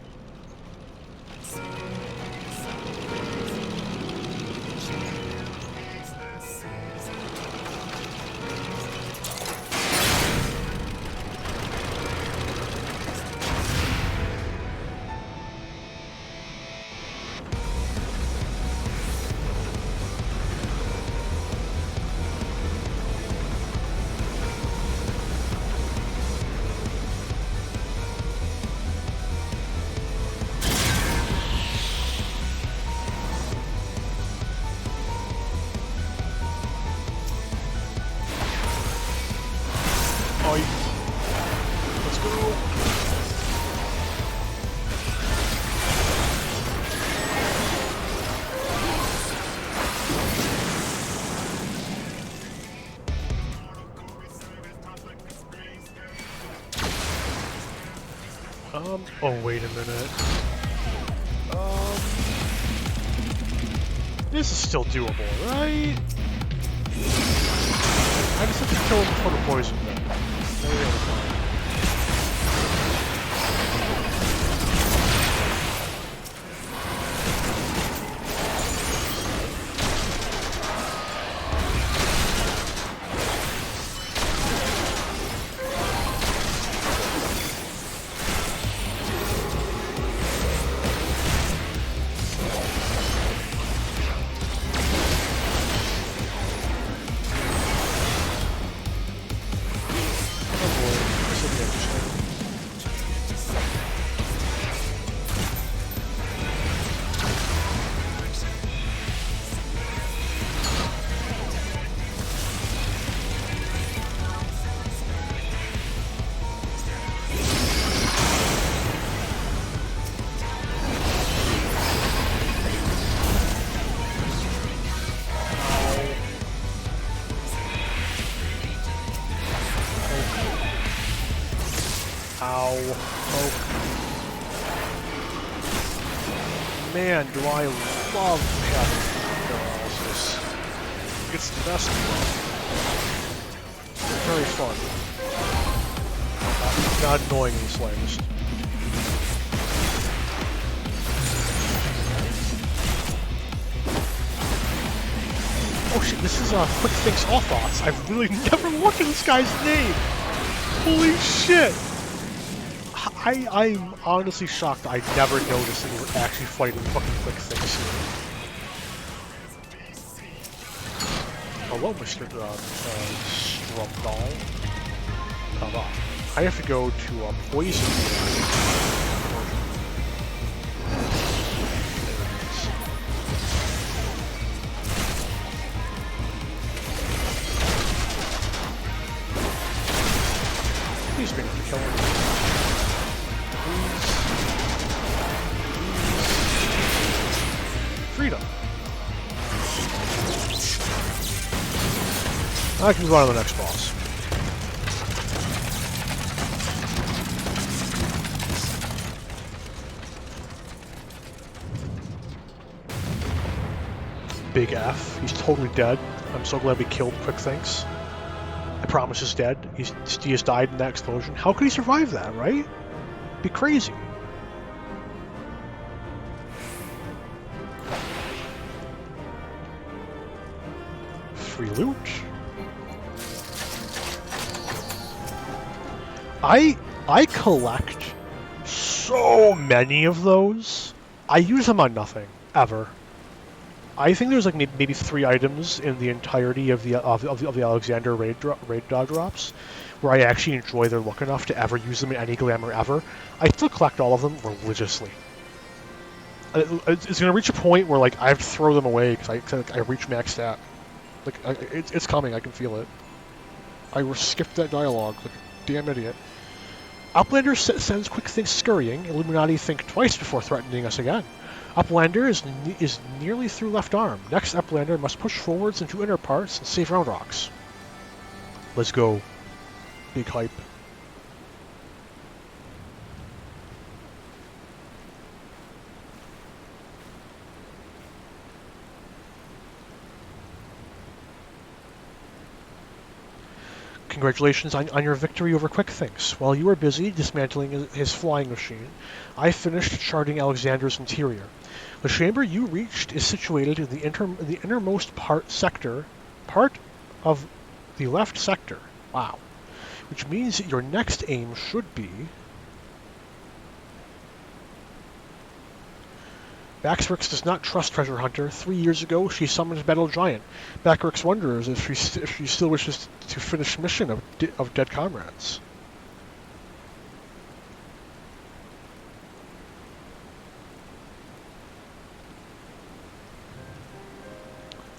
Let's go. Oh, wait a minute. This is still doable, right? I just have to kill him before the poison then. There we go. Ow. Oh. Man, do I love having paralysis. It's the best fun. Very fun. Not annoying in the slightest. Oh shit, this is Quick Thinks Authos. I've really never looked at this guy's name! Holy shit! I'm honestly shocked I never noticed that you were actually fighting fucking Quick Thinks here. Hello, Mr. Strumdoll. Come on. I have to go to Poison. Please make me kill him. Please. Freedom. I can move on to the next boss. Big F. He's totally dead. I'm so glad we killed Quick Thinks. I promise he's dead. He just died in that explosion. How could he survive that, right? Be crazy. Free loot. I collect so many of those. I use them on nothing ever. I think there's like maybe 3 items in the entirety of the Alexander raid drops where I actually enjoy their look enough to ever use them in any glamour ever. I still collect all of them religiously. It's gonna reach a point where like I have to throw them away because I reach max stat. Like it's coming, I can feel it. I skipped that dialogue like a damn idiot. Uplander sends Quick Thinks scurrying. Illuminati think twice before threatening us again. Uplander is nearly through left arm. Next, Uplander must push forwards into inner parts and save round rocks. Let's go. Big hype. Congratulations on your victory over Quick Thinks. While you were busy dismantling his flying machine, I finished charting Alexander's interior. The chamber you reached is situated in the innermost part of the left sector. Wow. Which means that your next aim should be... Baxrix does not trust Treasure Hunter. 3 years ago, she summoned Battle Giant. Baxrix wonders if she still wishes to finish mission of dead comrades.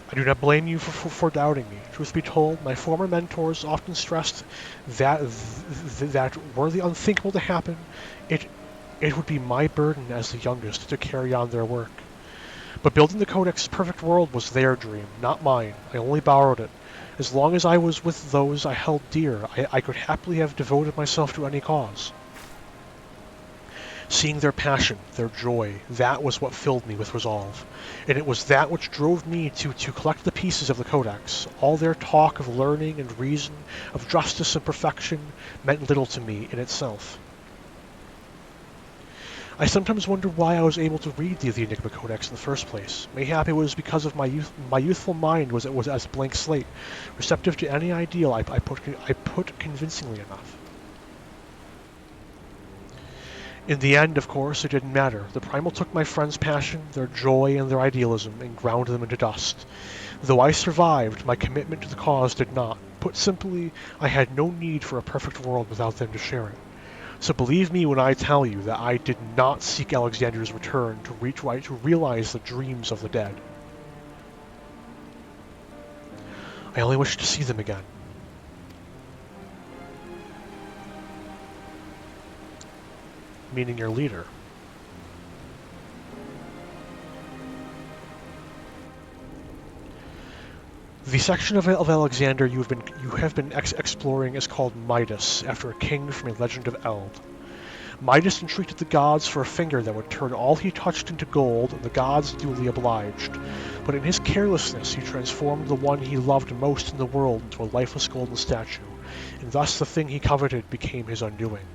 I do not blame you for doubting me. Truth be told, my former mentors often stressed that were the unthinkable to happen, it would be my burden as the youngest to carry on their work. But building the Codex's perfect world was their dream, not mine. I only borrowed it. As long as I was with those I held dear, I could happily have devoted myself to any cause. Seeing their passion, their joy, that was what filled me with resolve. And it was that which drove me to collect the pieces of the Codex. All their talk of learning and reason, of justice and perfection, meant little to me in itself. I sometimes wonder why I was able to read the Enigma Codex in the first place. Mayhap it was because of my youthful mind was as blank slate, receptive to any ideal I put convincingly enough. In the end, of course, it didn't matter. The Primal took my friends' passion, their joy, and their idealism, and ground them into dust. Though I survived, my commitment to the cause did not. Put simply, I had no need for a perfect world without them to share it. So believe me when I tell you that I did not seek Alexander's return to realize the dreams of the dead. I only wish to see them again. Meaning your leader. The section of Alexander you have been exploring is called Midas, after a king from a legend of Eld. Midas entreated the gods for a finger that would turn all he touched into gold, and the gods duly obliged. But in his carelessness, he transformed the one he loved most in the world into a lifeless golden statue, and thus the thing he coveted became his undoing.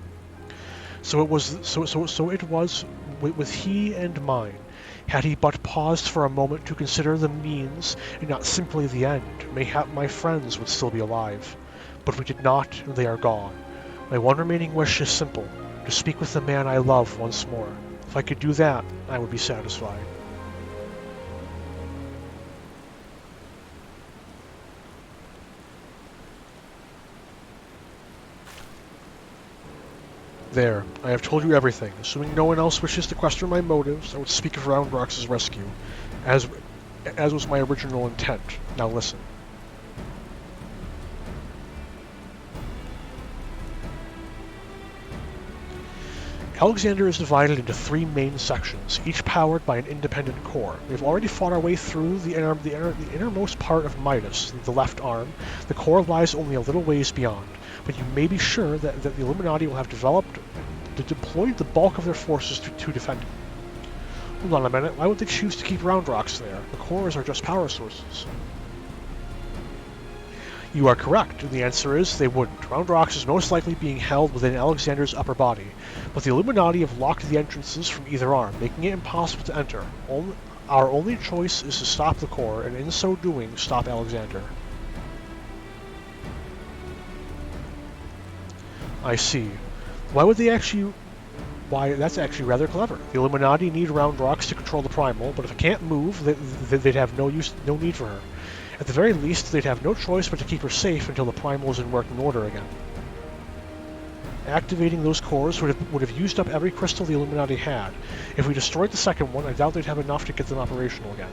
So it was with he and mine. Had he but paused for a moment to consider the means and not simply the end, mayhap my friends would still be alive. But we did not, and they are gone. My one remaining wish is simple, to speak with the man I love once more. If I could do that, I would be satisfied. There, I have told you everything. Assuming no one else wishes to question my motives, I would speak of Roundrox's rescue, as was my original intent. Now listen. Alexander is divided into 3 main sections, each powered by an independent core. We have already fought our way through the innermost part of Midas, the left arm. The core lies only a little ways beyond, but you may be sure that the Illuminati will have deployed the bulk of their forces to defend it. Hold on a minute, why would they choose to keep Roundrox there? The cores are just power sources. You are correct, and the answer is they wouldn't. Roundrox is most likely being held within Alexander's upper body, but the Illuminati have locked the entrances from either arm, making it impossible to enter. Our only choice is to stop the core, and in so doing, stop Alexander. I see. Why would they actually... Why, that's actually rather clever. The Illuminati need Roundrox to control the Primal, but if it can't move, they'd have no need for her. At the very least, they'd have no choice but to keep her safe until the Primal is in working order again. Activating those cores would have used up every crystal the Illuminati had. If we destroyed the second one, I doubt they'd have enough to get them operational again.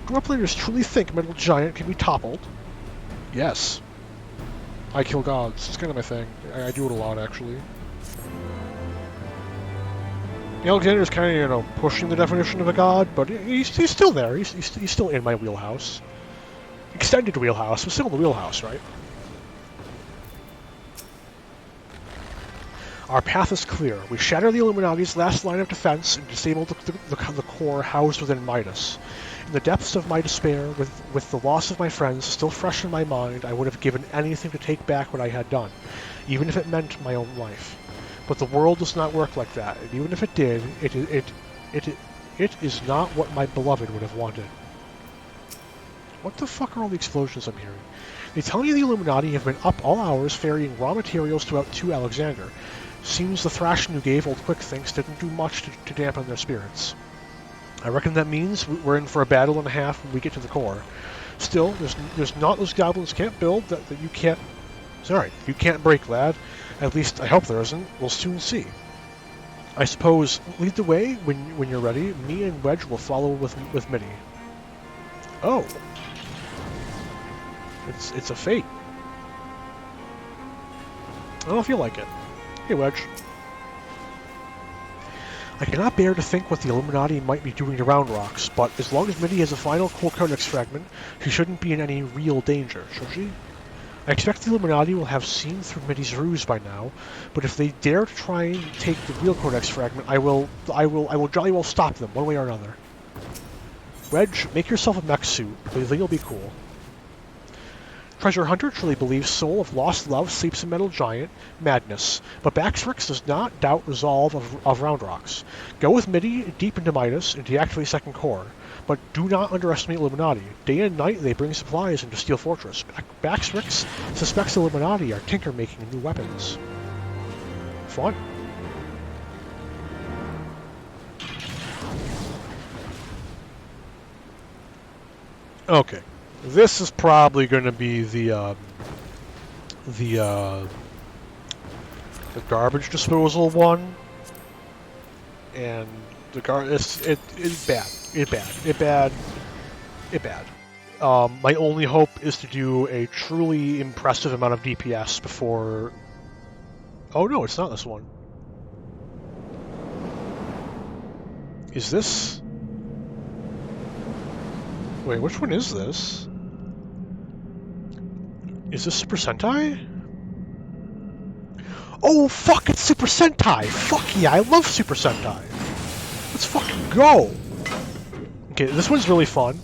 Do our players truly think Metal Giant can be toppled? Yes. I kill gods. It's kind of my thing. I do it a lot, actually. Alexander's kind of, pushing the definition of a god, but he's still there. He's still in my wheelhouse. Extended wheelhouse, but still in the wheelhouse, right? Our path is clear. We shatter the Illuminati's last line of defense and disable the core housed within Midas. In the depths of my despair, with the loss of my friends still fresh in my mind, I would have given anything to take back what I had done, even if it meant my own life. But the world does not work like that, and even if it did, it is not what my beloved would have wanted. What the fuck are all the explosions I'm hearing? They tell me the Illuminati have been up all hours ferrying raw materials to Alexander. Seems the thrashing you gave Old Quick Thinks didn't do much to dampen their spirits. I reckon that means we're in for a battle and a half when we get to the core. Still, there's not those goblins can't build that you can't... Sorry, you can't break, lad. At least, I hope there isn't. We'll soon see. I suppose, lead the way when you're ready. Me and Wedge will follow with Mitty. Oh. It's a fate. I don't feel like it. Hey, Wedge. I cannot bear to think what the Illuminati might be doing to Roundrox, but as long as Mitty has a final core codex fragment, she shouldn't be in any real danger, should she? I expect the Illuminati will have seen through Mitty's ruse by now, but if they dare to try and take the real codex fragment, I will jolly well stop them, one way or another. Wedge, make yourself a mech suit, then you'll be cool. Treasure Hunter truly believes Soul of Lost Love sleeps in Metal Giant, madness, but Baxrix does not doubt resolve of Roundrox. Go with Mitty deep into Midas and deactivate second core, but do not underestimate Illuminati. Day and night they bring supplies into Steel Fortress. Baxrix suspects Illuminati are tinker-making new weapons. Fun. Okay. This is probably going to be the garbage disposal one, and it's bad. My only hope is to do a truly impressive amount of DPS before. Oh no, it's not this one. Is this? Wait, which one is this? Is this Super Sentai? Oh, fuck, it's Super Sentai! Fuck yeah, I love Super Sentai! Let's fucking go! Okay, this one's really fun.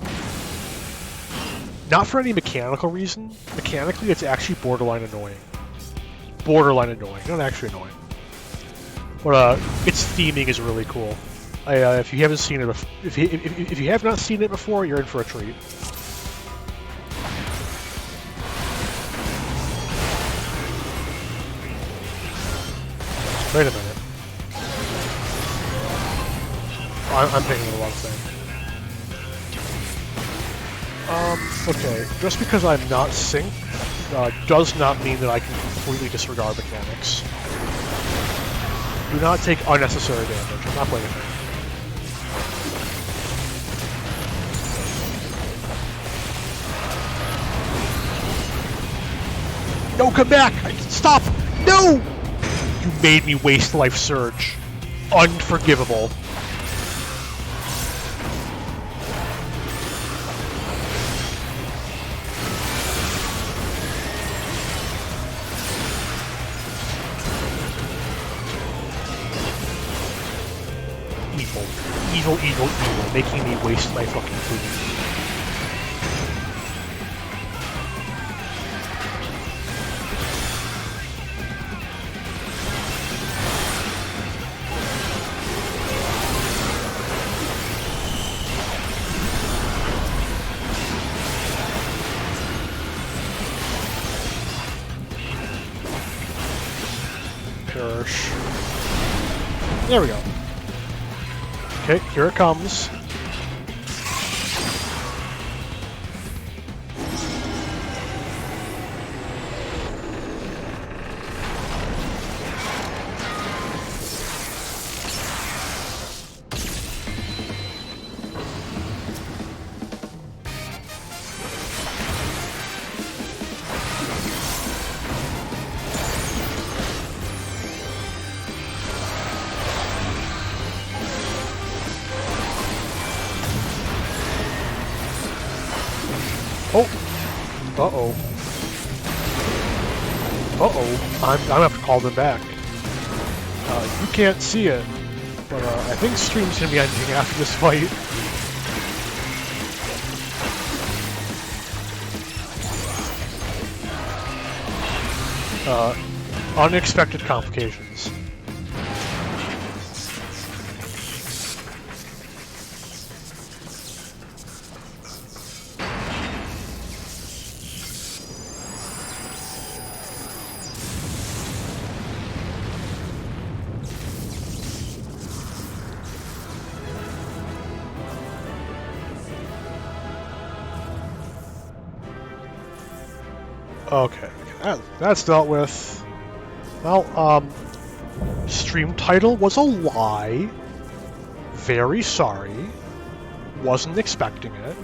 Not for any mechanical reason. Mechanically, it's actually borderline annoying. Borderline annoying, not actually annoying. But its theming is really cool. If you haven't seen it, if you have not seen it before, you're in for a treat. Wait a minute. I'm thinking the wrong thing. Okay. Just because I'm not synced does not mean that I can completely disregard mechanics. Do not take unnecessary damage. I'm not playing a thing. No, come back! Stop! No! You made me waste Life Surge. Unforgivable. Evil. Evil, evil, evil. Making me waste my fucking food. Perish. There we go. Okay, here it comes. Oh! Uh-oh. Uh-oh. I'm gonna have to call them back. You can't see it, but I think stream's gonna be ending after this fight. Unexpected complications. Okay, that's dealt with. Well, stream title was a lie. Very sorry. Wasn't expecting it.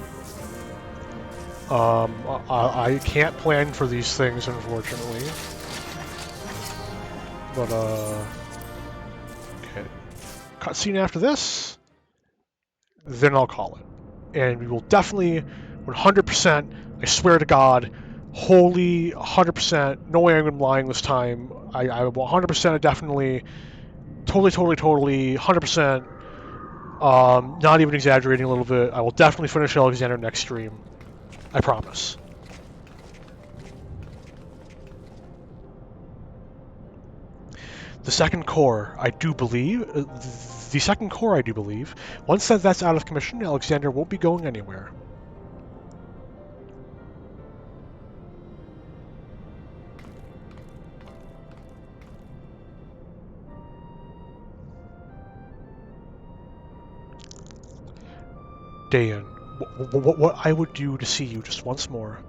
I can't plan for these things, unfortunately. But, okay. Cutscene after this, then I'll call it. And we will definitely, 100%, I swear to God, wholly 100%, no way I'm lying this time. I will 100% definitely, totally, 100%, not even exaggerating a little bit, I will definitely finish Alexander next stream. I promise. The second core, I do believe, once that's out of commission, Alexander won't be going anywhere. Dayan, what I would do to see you just once more.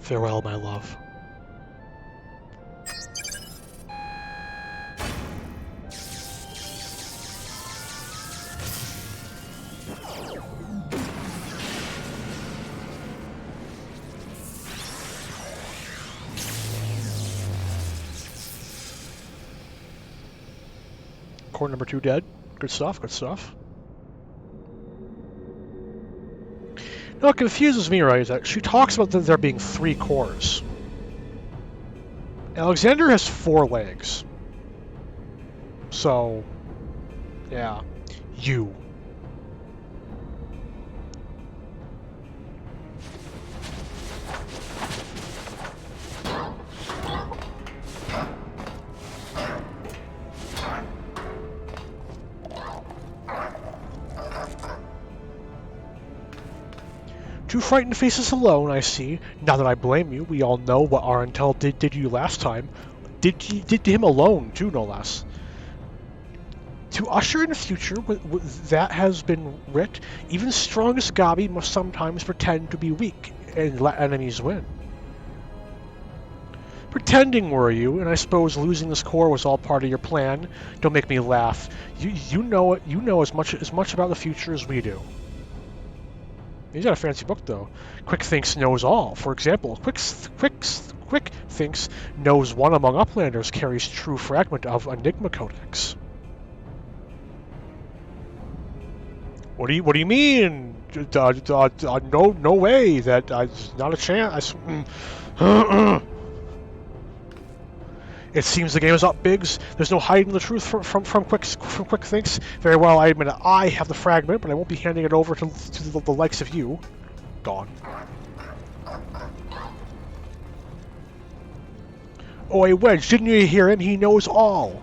Farewell, my love. Core number 2 dead. Good stuff, good stuff. What confuses me, right, is that she talks about there being 3 cores. Alexander has 4 legs. So, yeah. You. Two frightened faces alone, I see. Not that I blame you. We all know what our intel did to you last time. Did to him alone, too, no less. To usher in a future that has been writ, even strongest Gabi must sometimes pretend to be weak and let enemies win. Pretending, were you? And I suppose losing this core was all part of your plan. Don't make me laugh. You know it. You know as much about the future as we do. He's got a fancy book, though. Quick Thinks knows all. For example, Quick Thinks knows one among Uplanders carries true fragment of Enigma Codex. What do you mean? No way. That's not a chance. It seems the game is up, Biggs. There's no hiding the truth from Quick Thinks. Very well, I admit it. I have the fragment, but I won't be handing it over to the likes of you. Gone. Oh, hey, Wedge, didn't you hear him? He knows all.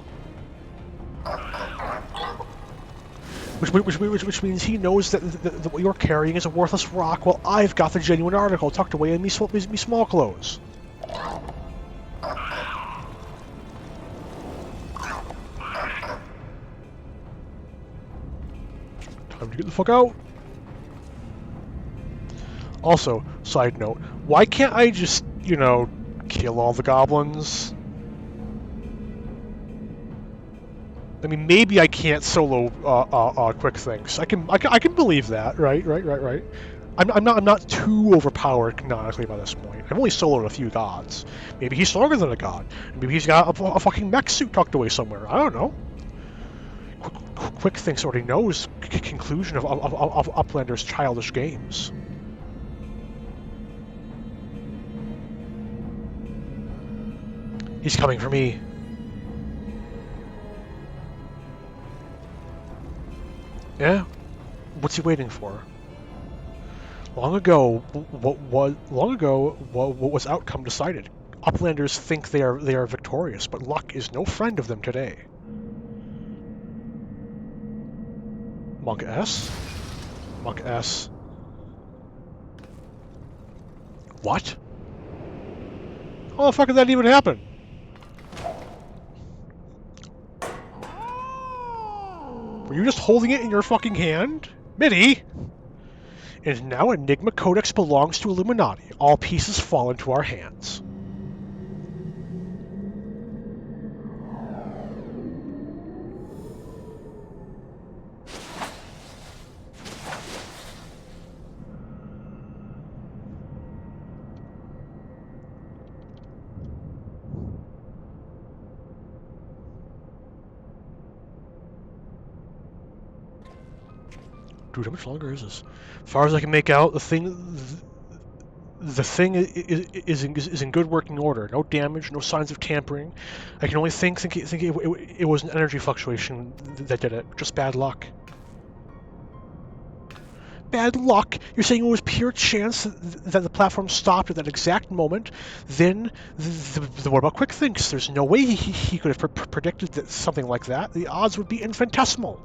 Which means he knows that what you're carrying is a worthless rock, while I've got the genuine article tucked away in me small clothes. Time to get the fuck out. Also, side note, why can't I just, kill all the goblins? I mean, maybe I can't solo Quick Things. I can believe that, right? I'm not too overpowered canonically by this point. I've only soloed a few gods. Maybe he's stronger than a god. Maybe he's got a fucking mech suit tucked away somewhere. I don't know. Quick Thinks already knows conclusion of Uplander's childish games. He's coming for me. Yeah? What's he waiting for? Long ago, what was outcome decided? Uplanders think they are victorious, but luck is no friend of them today. Monk S? Monk S. What? How the fuck did that even happen? Were you just holding it in your fucking hand? Mitty! And now Enigma Codex belongs to Illuminati. All pieces fall into our hands. Dude, how much longer is this? As far as I can make out, the thing is in good working order. No damage, no signs of tampering. I can only think it was an energy fluctuation that did it. Just bad luck. Bad luck? You're saying it was pure chance that the platform stopped at that exact moment? Then, what about Quick Thinks? There's no way he could have predicted something like that. The odds would be infinitesimal.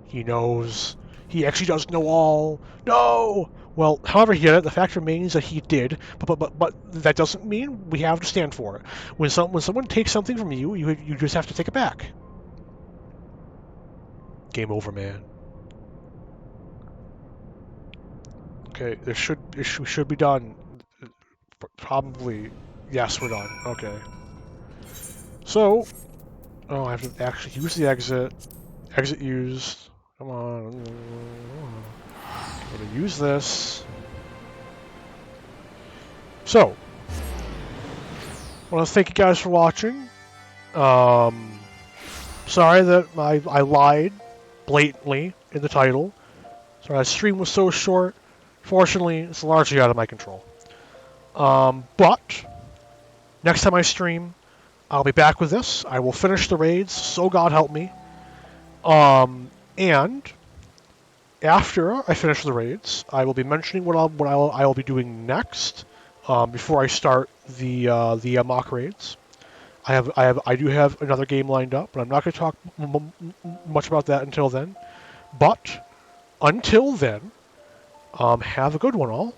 He knows. He actually does know all. No! Well, however he did it, the fact remains that he did, but that doesn't mean we have to stand for it. When someone takes something from you, you just have to take it back. Game over, man. Okay, it should be done. Probably. Yes, we're done. Okay. So, oh, I have to actually use the exit. Exit used. Come on. I'm gonna use this. So, I want to thank you guys for watching. Sorry that I lied blatantly in the title. So that stream was so short. Fortunately, it's largely out of my control. But next time I stream, I'll be back with this. I will finish the raids, so God help me. And after I finish the raids, I will be mentioning what I will be doing next. Before I start the mock raids, I do have another game lined up, but I'm not going to talk much about that until then. But until then, have a good one, all.